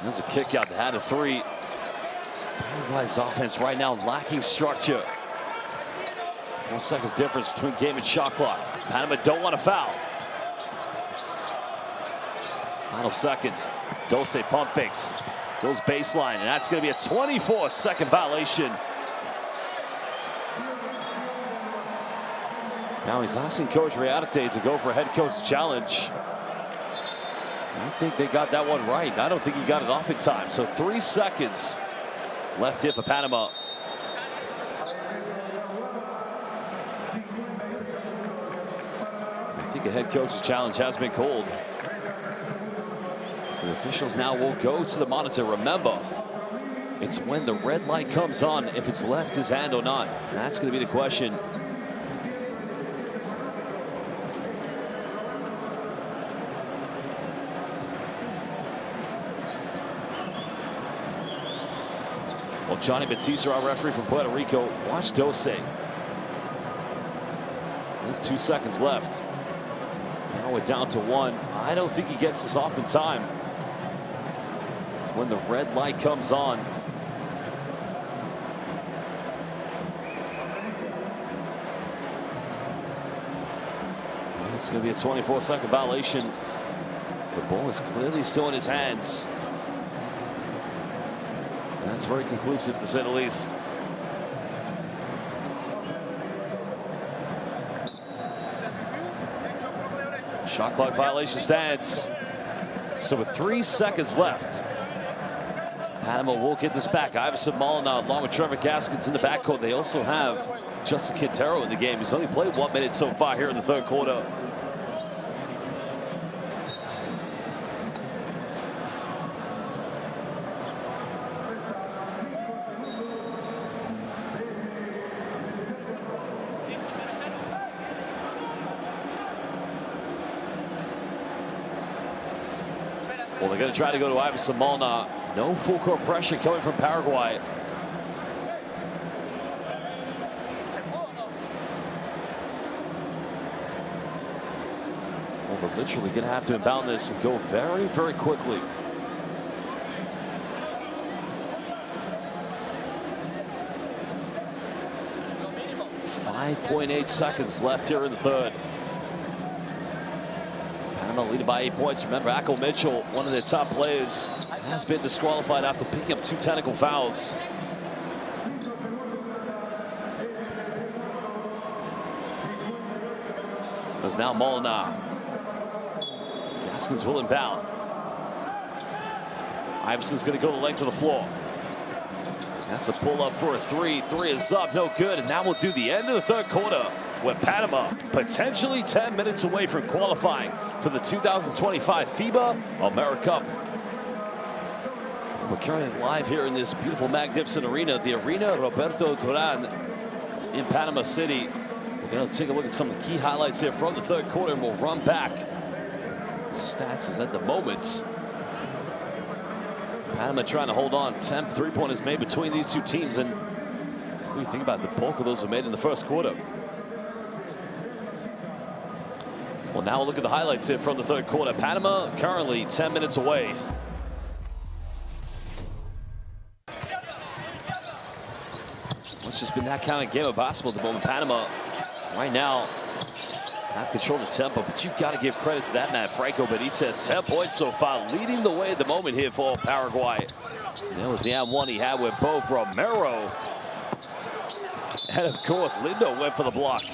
There's a kick out that had a 3. Paraguay's offense right now lacking structure. 4 seconds difference between game and shot clock. Panama don't want to foul. Final seconds. Dulce pump fakes. Goes baseline, and that's going to be a 24-second violation. Now he's asking Coach Rearte to go for a head coach challenge. I think they got that one right. I don't think he got it off in time. So 3 seconds left here for Panama. I think a head coach's challenge has been called. So the officials now will go to the monitor. Remember, it's when the red light comes on, if it's left his hand or not. That's going to be the question. Well, Johnny Batista, our referee from Puerto Rico, watch Dulce. There's 2 seconds left. Now we're down to 1. I don't think he gets this off in time. It's when the red light comes on. It's going to be a 24-second violation. The ball is clearly still in his hands. And that's very conclusive, to say the least. Shot clock violation stands. So with 3 seconds left, Panama will get this back. Iverson Molina along with Trevor Gaskins in the backcourt. They also have Justin Quintero in the game. He's only played 1 minute so far here in the third quarter. Well, they're going to try to go to Iverson Molina. No full court pressure coming from Paraguay. Well, they're literally going to have to inbound this and go very, very quickly. .8 seconds left here in the third. Panama leading by 8 points. Remember, Akko Mitchell, one of their top players, has been disqualified after picking up 2 technical fouls. There's now Molina. Gaskins will inbound. Iverson's going to go the length of the floor. Has to pull up for a 3. 3 is up, no good. And now we'll do the end of the third quarter, with Panama potentially 10 minutes away from qualifying for the 2025 FIBA AmeriCup. We're carrying it live here in this beautiful, magnificent arena, the Arena Roberto Duran in Panama City. We're going to take a look at some of the key highlights here from the third quarter, and we'll run back the stats as at the moment. Panama trying to hold on. 10 three-pointers made between these two teams, and what do you think about the bulk of those were made in the first quarter? Well, now we'll look at the highlights here from the third quarter. Panama currently 10 minutes away. It's just been that kind of game of basketball at the moment. Panama right now have control of the tempo, but you've got to give credit to that man, Franco Benitez. 10 points so far, leading the way at the moment here for Paraguay. And that was the M1 he had with both Romero. And of course, Lindo went for the block.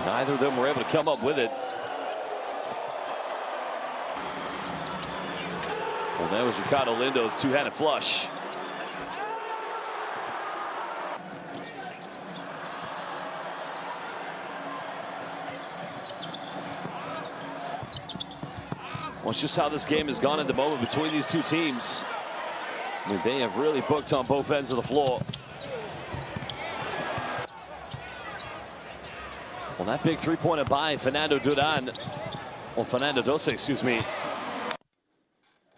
Neither of them were able to come up with it. Well, there was Ricardo Lindo's two-handed flush. Well, it's just how this game has gone at the moment between these two teams. I mean, they have really booked on both ends of the floor. Well, that big three-pointer by Fernando Duran, or Fernando Dose, excuse me,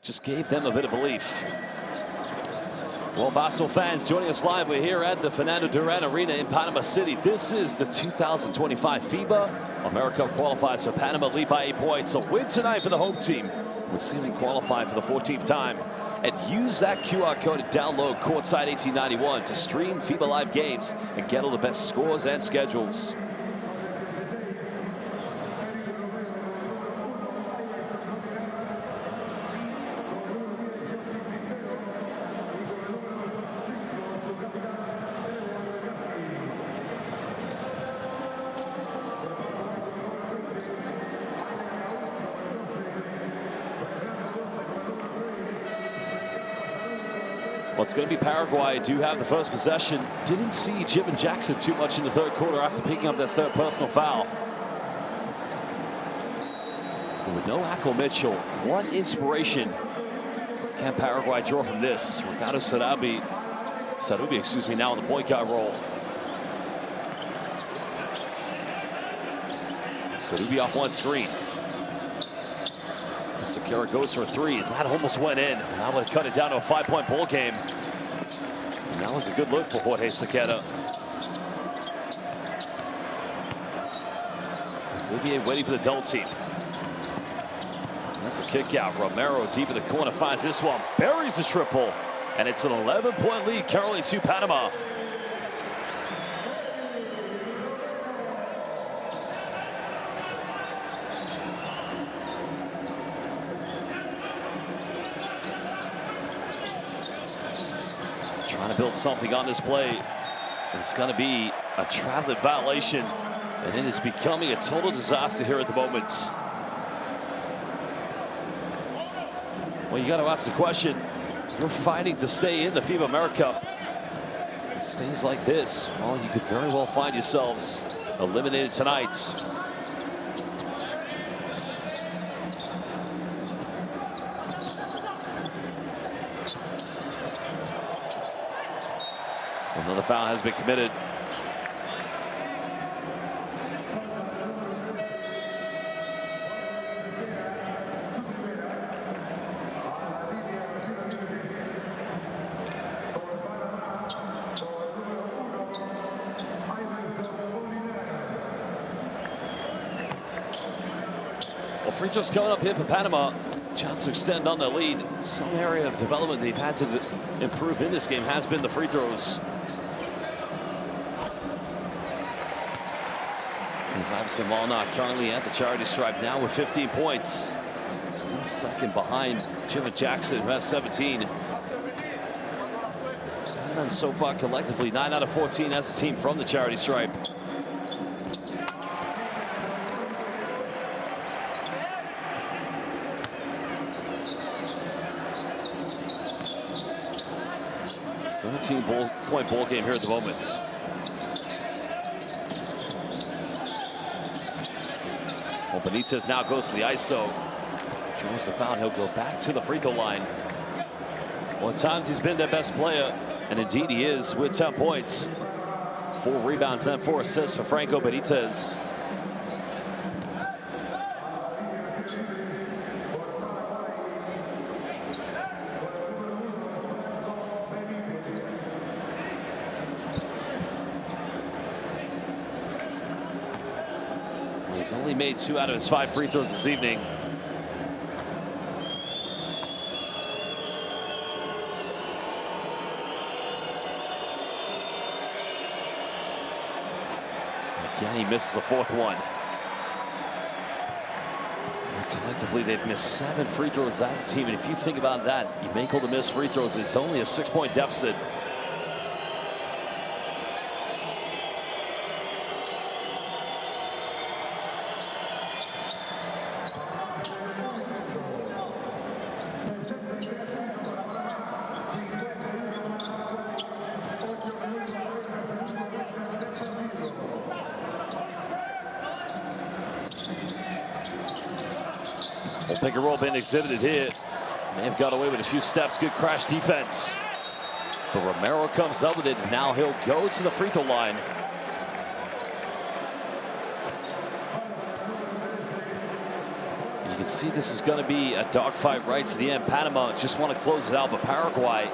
just gave them a bit of belief. Well, basketball fans joining us live, we're here at the Fernando Duran Arena in Panama City. This is the 2025 FIBA AmeriCup qualifiers, so Panama lead by 8 points. A win tonight for the home team. We'll see them qualify for the 14th time. And use that QR code to download Courtside 1891 to stream FIBA Live games and get all the best scores and schedules. Well, it's going to be Paraguay. Do have the first possession. Didn't see Jim and Jackson too much in the third quarter after picking up their third personal foul. But with no Akko Mitchell, what inspiration can Paraguay draw from this? Ricardo Sarubi, excuse me, now on the point guard role. Sarubi off one screen. Sakara goes for a three, and that almost went in. That would have cut it down to a 5-point ball game. And that was a good look for Jorge Sakara. Olivier waiting for the double team. That's a kick out. Romero deep in the corner finds this one, buries the triple, and it's an 11-point lead currently to Panama. Trying to build something on this play. It's going to be a traveling violation, and it is becoming a total disaster here at the moment. Well, you got to ask the question, you're fighting to stay in the FIBA AmeriCup. It stays like this, well, you could very well find yourselves eliminated tonight. Another foul has been committed. Well, free throws coming up here for Panama. Chance to extend on the lead. Some area of development they've had to improve in this game has been the free throws. As Iverson Walnut currently at the charity stripe now with 15 points. Still second behind Jim Jackson, who has 17. And so far collectively, 9 out of 14 as a team from the charity stripe. Point ball game here at the moment. Well, Benitez now goes to the ISO. Draws the foul. He'll go back to the free throw line. Well, at times he's been their best player, and indeed he is with 10 points. 4 rebounds and 4 assists for Franco Benitez. He's only made 2 out of his 5 free throws this evening. Again, he misses the fourth one. And collectively, they've missed 7 free throws as a team. And if you think about that, you make all the missed free throws, and it's only a 6-point deficit. Well, pick and roll being exhibited here. May have got away with a few steps. Good crash defense. But Romero comes up with it, and now he'll go to the free throw line. You can see this is going to be a dogfight right to the end. Panama just want to close it out, but Paraguay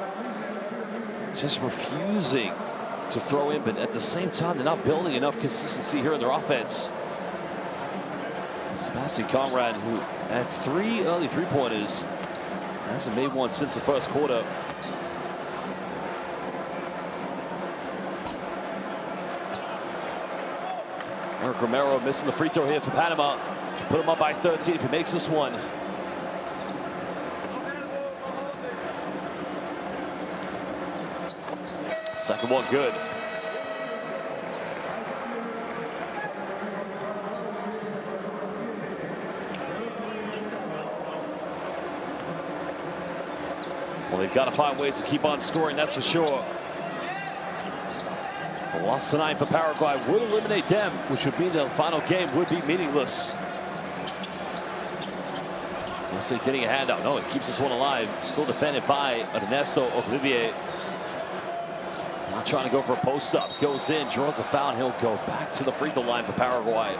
just refusing to throw in. But at the same time, they're not building enough consistency here in their offense. Sebastian Conrad, who had 3 early three-pointers, hasn't made one since the first quarter. Eric Romero missing the free throw here for Panama. Can put him up by 13 if he makes this one. Second one good. Well, they've got to find ways to keep on scoring, that's for sure. A loss tonight for Paraguay would eliminate them, which would mean the final game would be meaningless. Don't say getting a handout. No, it keeps this one alive. Still defended by Ernesto Olivier. Not trying to go for a post-up. Goes in, draws a foul, and he'll go back to the free throw line for Paraguay.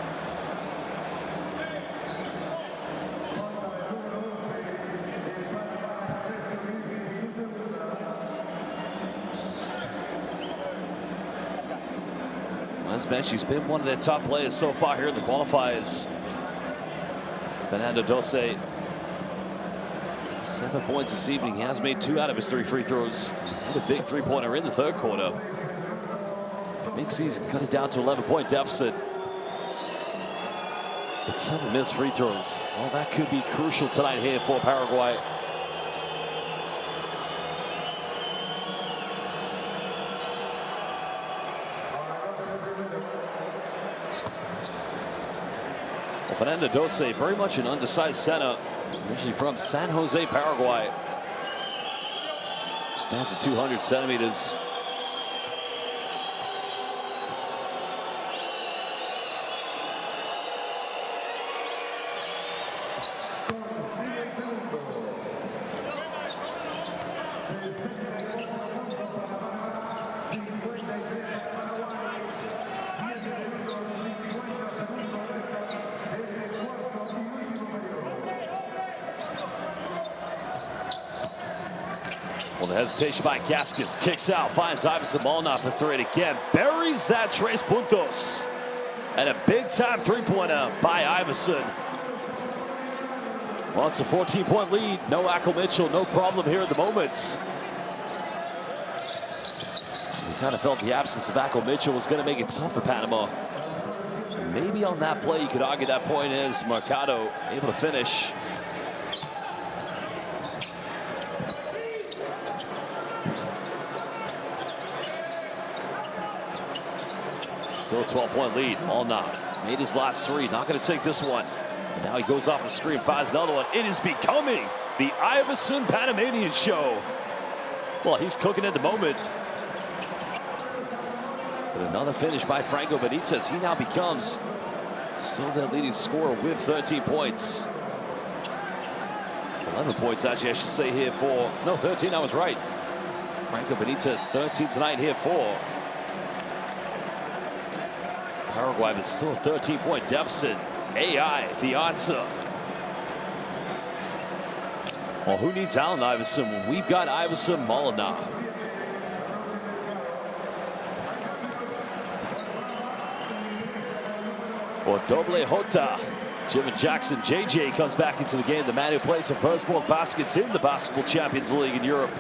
As mentioned, he's been one of their top players so far here in the qualifiers. Fernando Doce, 7 points this evening. He has made 2 out of his 3 free throws. Had a big three-pointer in the third quarter. Big season, cut it down to 11-point deficit. But 7 missed free throws. Well, that could be crucial tonight here for Paraguay. Well, Fernando Doce, very much an undersized center, originally from San Jose, Paraguay. Stands at 200 centimeters. Well, the hesitation by Gaskins, kicks out, finds Iverson Molnar for 3, and again buries that Tres Puntos. And a big-time three-pointer by Iverson. Well, it's a 14-point lead. No Ackle Mitchell, no problem here at the moment. We kind of felt the absence of Ackle Mitchell was going to make it tough for Panama. Maybe on that play, you could argue that point is Mercado able to finish. Still a 12-point lead. Molnar made his last 3. Not going to take this one. And now he goes off the screen, finds another one. It is becoming the Iverson Panamanian show. Well, he's cooking at the moment. But another finish by Franco Benitez. He now becomes still their leading scorer with 13 points. 11 points, actually, I should say here for... No, 13, I was right. Franco Benitez, 13 tonight here for Paraguay, but still a 13-point deficit. AI, the answer. Well, who needs Allen Iverson when we've got Iverson Molnar? Or Doble Jota. Jim Jackson, JJ comes back into the game. The man who plays for first ball baskets in the Basketball Champions League in Europe.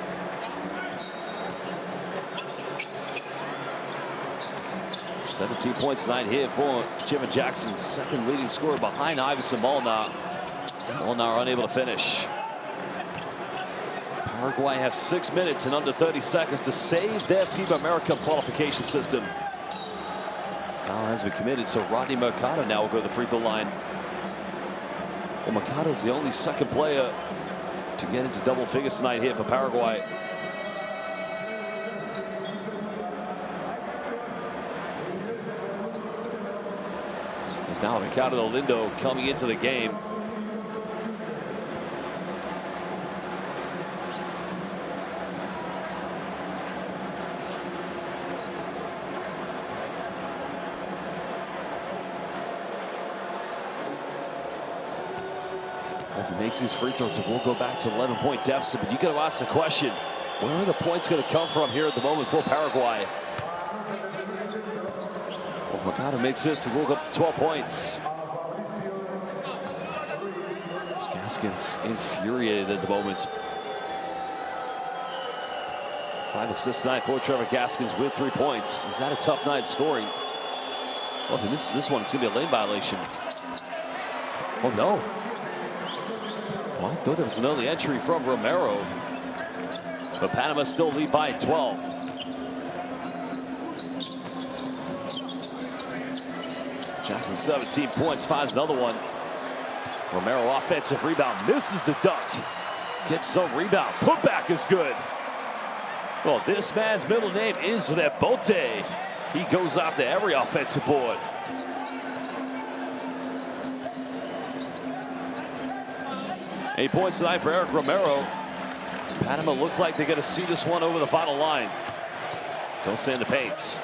17 points tonight here for Jim Jackson, second leading scorer behind Iverson Molnar. Molnar unable to finish. Paraguay have 6 minutes and under 30 seconds to save their FIBA AmeriCup qualification system. Foul has been committed, so Rodney Mercado now will go to the free throw line. Well, Mercado's the only second player to get into double figures tonight here for Paraguay. It's now Ricardo Lindo coming into the game. If he makes these free throws, it will go back to 11-point deficit. But you got to ask the question, where are the points going to come from here at the moment for Paraguay? Well, if Mercado makes this, he will go up to 12 points. Gaskins infuriated at the moment. 5 assists tonight for Trevor Gaskins with 3 points. He's had a tough night scoring. Well, if he misses this one, it's going to be a lane violation. Oh, no. Well, I thought there was an early entry from Romero. But Panama still lead by 12. Jackson 17 points, finds another one. Romero offensive rebound, misses the dunk. Gets his own rebound, putback is good. Well, this man's middle name is Rebote. He goes after every offensive board. Eight points tonight for Eric Romero. Panama look like they're going to see this one over the final line. Don't stay in the paints.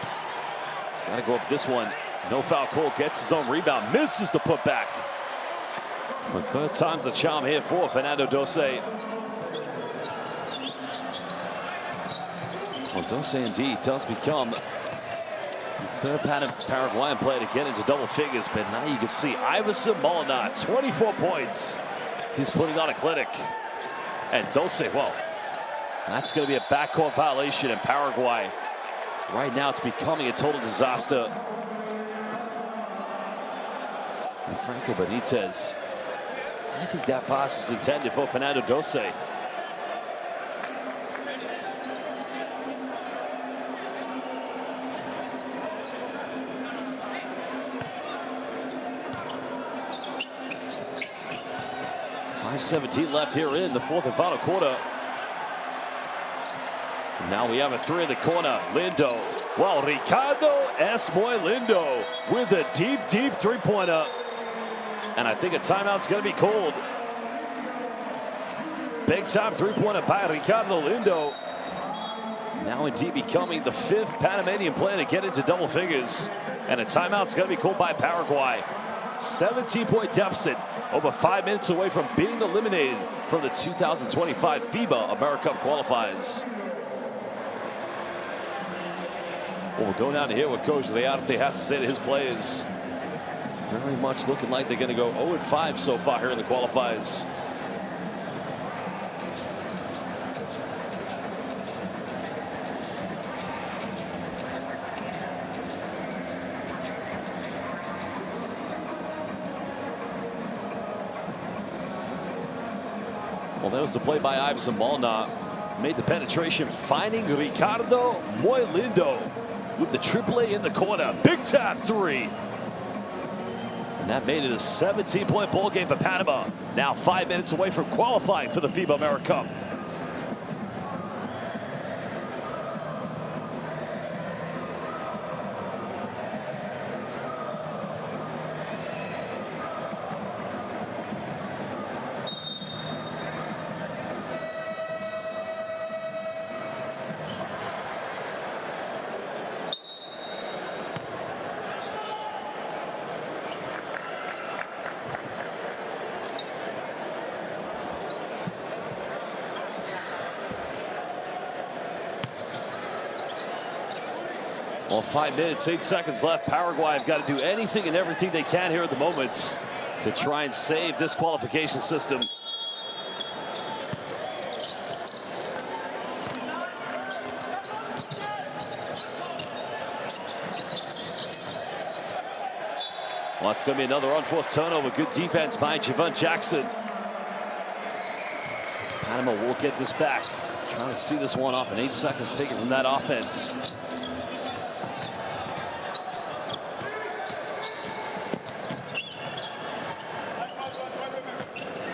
Got to go up this one. No foul call, gets his own rebound, misses the putback. The third time's the charm here for Fernando Dose. Well, Dose indeed does become the third Paraguayan player to get into double figures, but now you can see Iverson Molnar, 24 points. He's putting on a clinic. And Dose, well, that's going to be a backcourt violation in Paraguay. Right now, it's becoming a total disaster. And Franco Benitez, I think that pass is intended for Fernando Dose. .5:17 left here in the fourth and final quarter. Now we have a three in the corner. Lindo. Well, Ricardo S. Moy Lindo with a deep, deep three-pointer. And I think a timeout's going to be called. Big-time three-pointer by Ricardo Lindo. Now indeed becoming the fifth Panamanian player to get into double figures. And a timeout's going to be called by Paraguay. 17-point deficit, over 5 minutes away from being eliminated from the 2025 FIBA AmeriCup qualifiers. Well, we'll go down to hear what Coach Learte has to say to his players. Very much looking like they're going to go 0-5 so far here in the qualifiers. Well, that was the play by Iverson Molnar. Made the penetration, finding Ricardo Moy Lindo with the triple A in the corner. Big tap three. And that made it a 17-point ball game for Panama. Now 5 minutes away from qualifying for the FIBA AmeriCup. Well, 5 minutes, 8 seconds left. Paraguay have got to do anything and everything they can here at the moment to try and save this qualification system. Well, it's going to be another unforced turnover. Good defense by Javon Jackson. As Panama will get this back. Trying to see this one off in 8 seconds taken from that offense.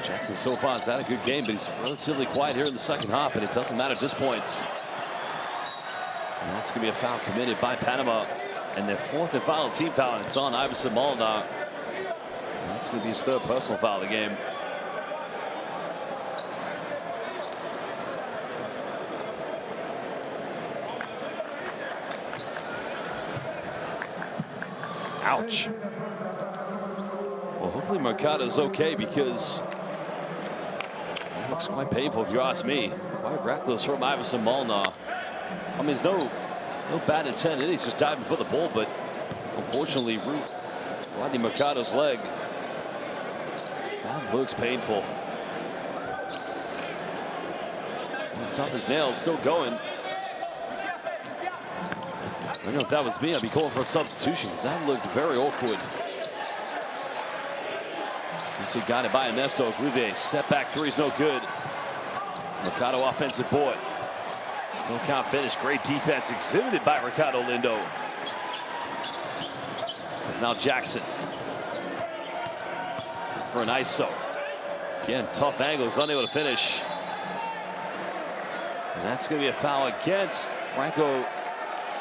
Jackson so far has had a good game, but he's relatively quiet here in the second half, and it doesn't matter at this point. And that's going to be a foul committed by Panama. And their fourth and final team foul, and it's on Iverson Molinar. And that's going to be his third personal foul of the game. Ouch. Well, hopefully Mercado's okay, because it looks quite painful if you ask me. Quite reckless from Iverson Molinar. I mean, there's no bad intent in it. He's just diving for the ball, but unfortunately, Rodney Mercado's leg, that looks painful. It's tough as nails, still going. I don't know if that was me, I'd be calling for a substitution, because that looked very awkward. You see, got it by Ernesto Aguirre. Step back three is no good. Mercado offensive board. Still can't finish. Great defense exhibited by Ricardo Lindo. It's now Jackson for an ISO. Again, tough angles, unable to finish. And that's going to be a foul against Franco.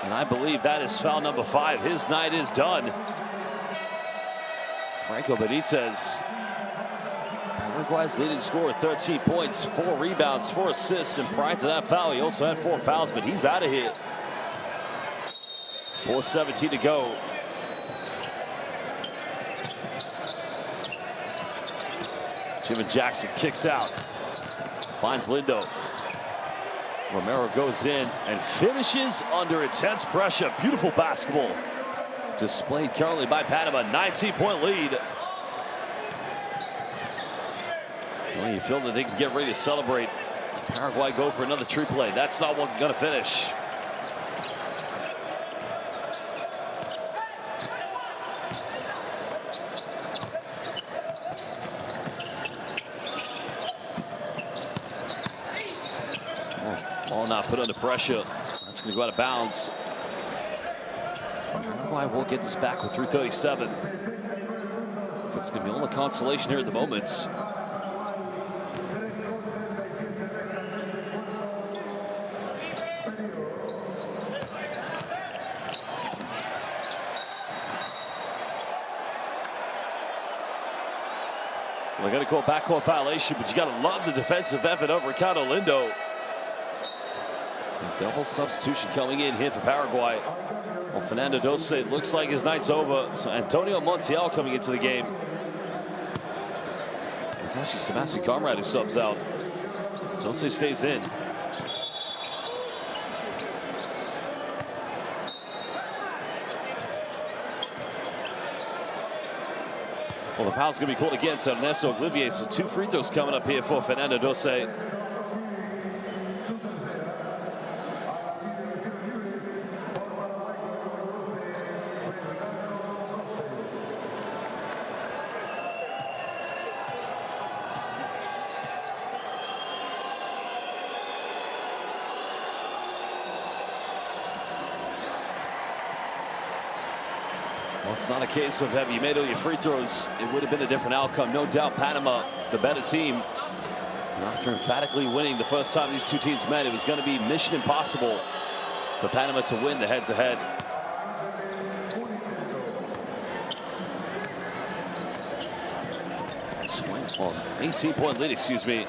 And I believe that is foul number 5. His night is done. Franco Benitez, Paraguay's leading scorer, 13 points, 4 rebounds, 4 assists, and prior to that foul, he also had 4 fouls, but he's out of here. 4:17 to go. Javon Jackson kicks out, finds Lindo. Romero goes in and finishes under intense pressure. Beautiful basketball displayed currently by Panama. 19-point lead. Well, you feel that they can get ready to celebrate. As Paraguay go for another true play. That's not what going to finish. Ball now put under pressure. That's going to go out of bounds. Paraguay will get this back with 3:37. It's going to be all the consolation here at the moment. They're going to call backcourt violation, but you got to love the defensive effort of Ricardo Lindo. A double substitution coming in here for Paraguay. Well, Fernando Dose looks like his night's over. So Antonio Montiel coming into the game. It's actually Sebastian Conrad who subs out. Dose stays in. Well, the foul's going to be called against Ernesto Aguirre. So 2 free throws coming up here for Fernando Dose. Well, it's not a case of have you made all your free throws. It would have been a different outcome. No doubt Panama, the better team. And after emphatically winning the first time these two teams met, it was going to be mission impossible for Panama to win the head-to-head. Well, 18-point lead, excuse me.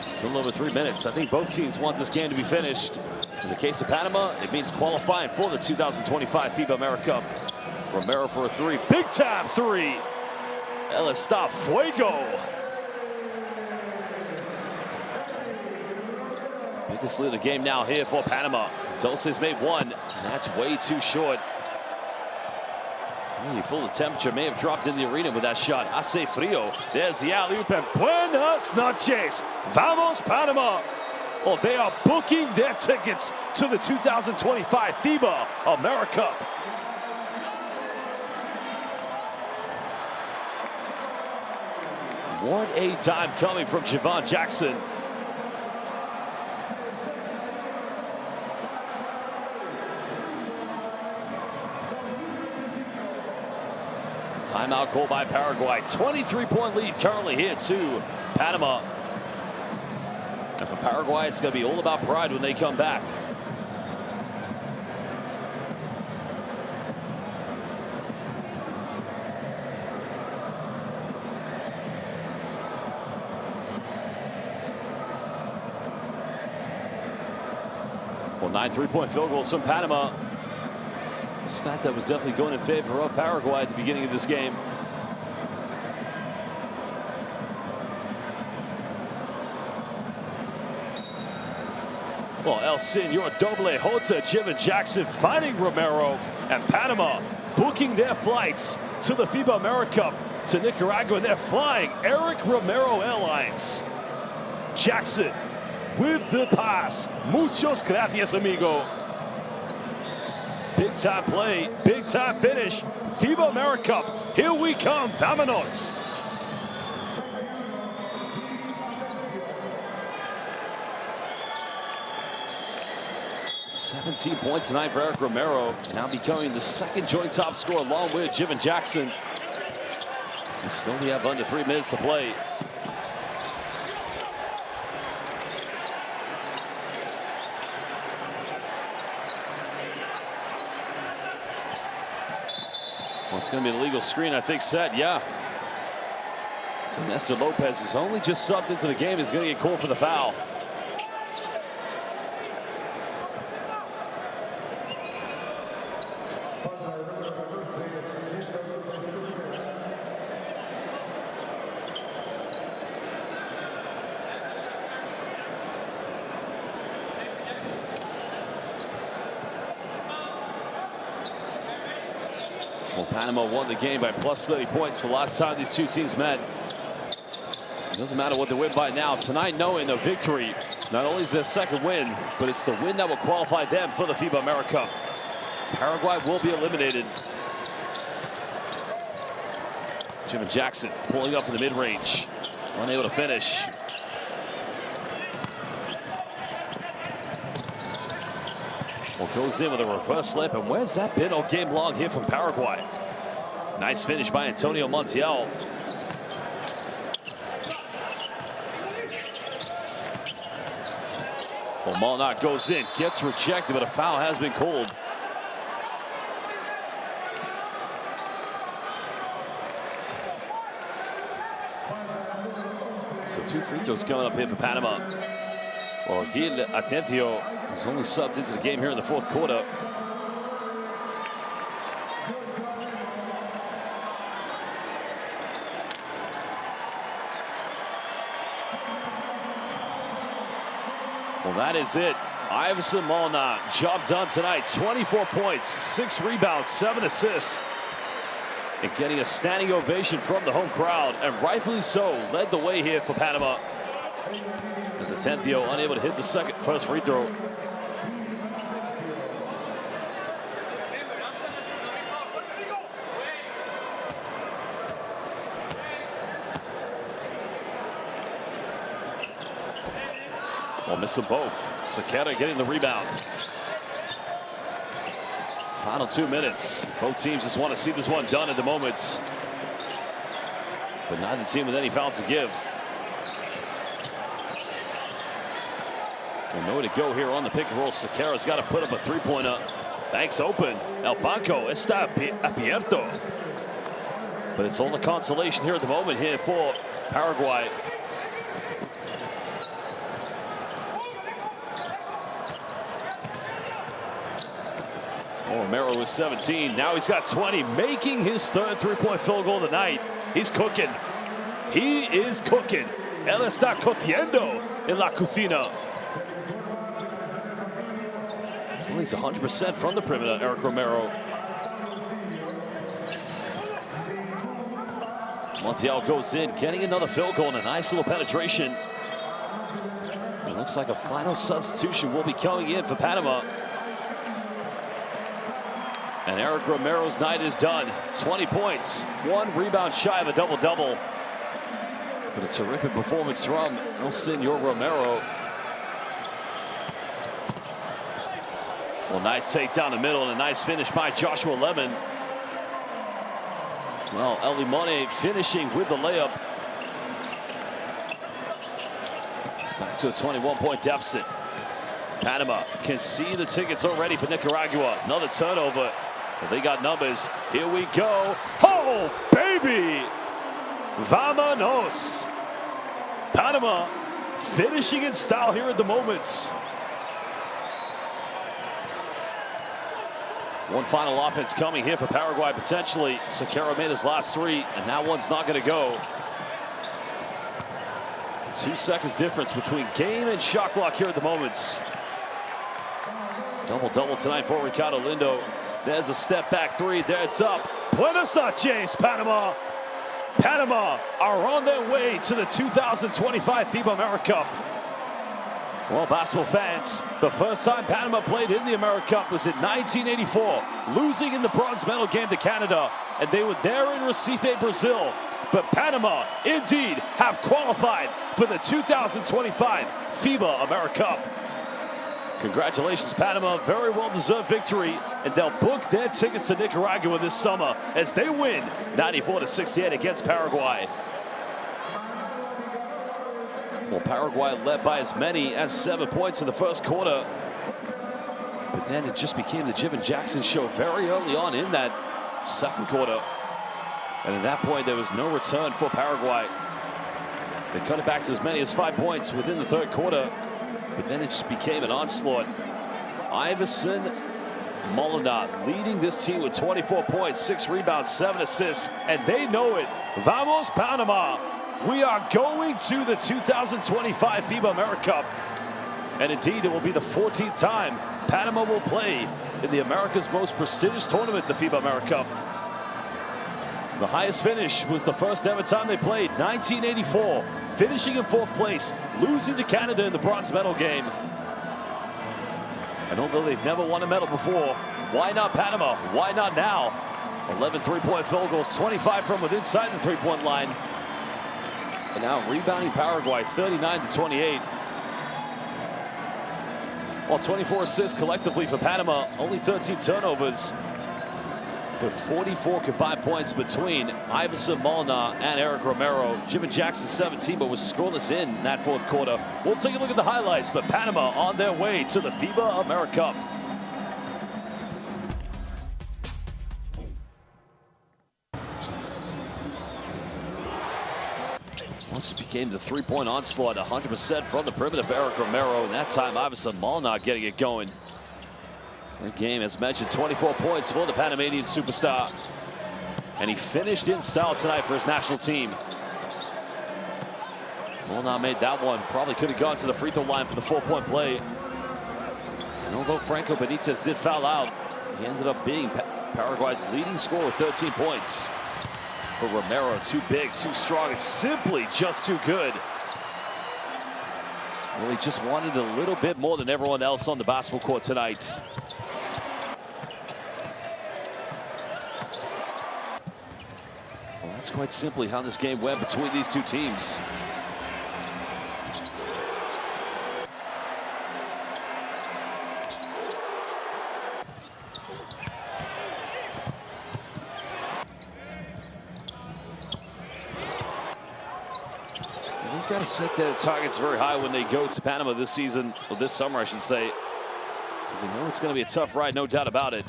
Still over 3 minutes. I think both teams want this game to be finished. In the case of Panama, it means qualifying for the 2025 FIBA AmeriCup. Romero for a 3. Big time 3. El está fuego. Biggest lead of the game now here for Panama. Dulce's made 1, and that's way too short. Well, you feel the temperature may have dropped in the arena with that shot. Hace frío. There's the alley-oop, and buenas noches. Vamos, Panama. Oh, they are booking their tickets to the 2025 FIBA AmeriCup. What a dime coming from Javon Jackson. Timeout called by Paraguay. 23-point lead currently here to Panama. And for Paraguay, it's going to be all about pride when they come back. Well, 9 3-point field goals from Panama. A stat that was definitely going in favor of Paraguay at the beginning of this game. Well, El Senor Doble Jota, Javon Jackson fighting Romero, and Panama booking their flights to the FIBA AmeriCup to Nicaragua, and they're flying Eric Romero Airlines. Jackson with the pass. Muchos gracias, amigo. Big time play, big time finish. FIBA AmeriCup, here we come, vámonos. "17 points tonight for Eric Romero, now becoming the second joint top scorer along with Javon Jackson. And still we have under 3 minutes to play. Well, it's going to be an illegal screen, I think, set. Yeah. So Nestor Lopez, who's only just subbed into the game, is going to get called for the foul. Well, Panama won the game by plus 30 points the last time these two teams met. It doesn't matter what they win by now. Tonight, knowing a victory, not only is their second win, but it's the win that will qualify them for the FIBA AmeriCup. Paraguay will be eliminated. Javon Jackson pulling up from the mid-range, unable to finish. Well, goes in with a reverse slip, and where's that been all game long here from Paraguay? Nice finish by Antonio Montiel. Well, Molnot goes in, gets rejected, but a foul has been called. So 2 free throws coming up here for Panama. Well, Gil Atencio was only subbed into the game here in the 4th quarter. Well, that is it. Iverson Molnot, job done tonight. 24 points, 6 rebounds, 7 assists. And getting a standing ovation from the home crowd, and rightfully so, led the way here for Panama. As Atencio unable to hit the first free throw. Well, miss them both. Sequeira getting the rebound. Final 2 minutes. Both teams just want to see this one done at the moment. But neither team with any fouls to give. Well, nowhere to go here on the pick and roll. Sequeira's got to put up a 3-pointer. Banks open. El Banco está abierto. But it's all the consolation here at the moment here for Paraguay. Romero with 17. Now he's got 20, making his 3rd 3-point field goal of the night. He's cooking. He is cooking. Él está cociendo en la cocina. Well, he's 100% from the perimeter, Eric Romero. Montiel goes in, getting another field goal and a nice little penetration. And Looks like a final substitution will be coming in for Panama. And Eric Romero's night is done. 20 points, 1 rebound shy of a double-double. But a terrific performance from El Senor Romero. Well, nice take down the middle and a nice finish by Joshua Lemon. Well, El Limone finishing with the layup. It's back to a 21-point deficit. Panama can see the tickets already for Nicaragua. Another turnover. Well, they got numbers. Here we go. Oh, baby! Vamonos! Panama finishing in style here at the moment. One final offense coming here for Paraguay, potentially. Sequeira made his last 3, and that one's not going to go. 2 seconds difference between game and shot clock here at the moment. Double-double tonight for Ricardo Lindo. There's a step-back 3. There it's up. Buenas noches, Panama. Panama are on their way to the 2025 FIBA AmeriCup. Well, basketball fans, the first time Panama played in the AmeriCup was in 1984, losing in the bronze medal game to Canada, and they were there in Recife, Brazil. But Panama, indeed, have qualified for the 2025 FIBA AmeriCup. Congratulations, Panama. Very well-deserved victory, and they'll book their tickets to Nicaragua this summer as they win 94-68 against Paraguay. Well, Paraguay led by as many as 7 points in the first quarter. But then it just became the Jim and Jackson show very early on in that second quarter. And at that point, there was no return for Paraguay. They cut it back to as many as 5 points within the third quarter. But then it just became an onslaught. Iverson Molina leading this team with 24 points, 6 rebounds, 7 assists. And they know it. Vamos, Panama. We are going to the 2025 FIBA AmeriCup. And indeed, it will be the 14th time Panama will play in the America's most prestigious tournament, the FIBA AmeriCup. The highest finish was the first ever time they played, 1984, finishing in 4th place, losing to Canada in the bronze medal game. And although they've never won a medal before, why not Panama? Why not now? 11 three-point field goals, 25 from within inside the three-point line. And now rebounding Paraguay, 39-28. Well, 24 assists collectively for Panama, only 13 turnovers. But 44 combined points between Iverson Molina and Eric Romero. Jim and Jackson 17, but was scoreless in that fourth quarter. We'll take a look at the highlights, but Panama on their way to the FIBA AmeriCup. Once it became the three-point onslaught, 100% from the perimeter for Eric Romero, and that time Iverson Molina getting it going. Great game, as mentioned, 24 points for the Panamanian superstar. And he finished in style tonight for his national team. Molina made that one, probably could have gone to the free throw line for the 4-point play. And although Franco Benitez did foul out, he ended up being Paraguay's leading scorer with 13 points. But Romero, too big, too strong, and simply just too good. Well, he just wanted a little bit more than everyone else on the basketball court tonight. Well, that's quite simply how this game went between these two teams. They've got to set their targets very high when they go to Panama this season, or this summer, I should say, because they know it's going to be a tough ride, no doubt about it.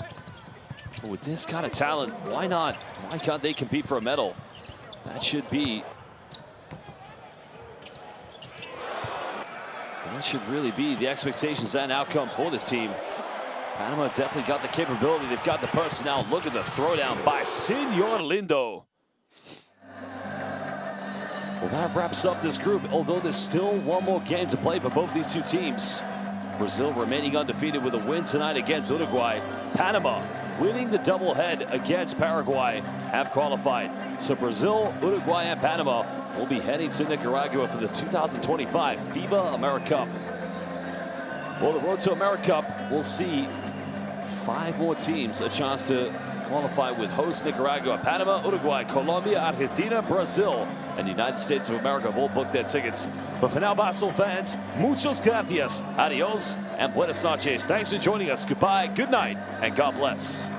But with this kind of talent, why not? Why can't they compete for a medal? That should be. That should really be the expectations and outcome for this team. Panama definitely got the capability. They've got the personnel. Look at the throwdown by Senor Lindo. Well, that wraps up this group, although there's still one more game to play for both these two teams. Brazil remaining undefeated with a win tonight against Uruguay. Panama winning the doublehead against Paraguay have qualified. So Brazil, Uruguay, and Panama will be heading to Nicaragua for the 2025 FIBA AmeriCup. Well, the road to AmeriCup, we'll see 5 more teams a chance to qualify with host Nicaragua, Panama, Uruguay, Colombia, Argentina, Brazil, and the United States of America have all booked their tickets. But for now, Basel fans, muchos gracias, adios, and buenas noches. Thanks for joining us. Goodbye, good night, and God bless.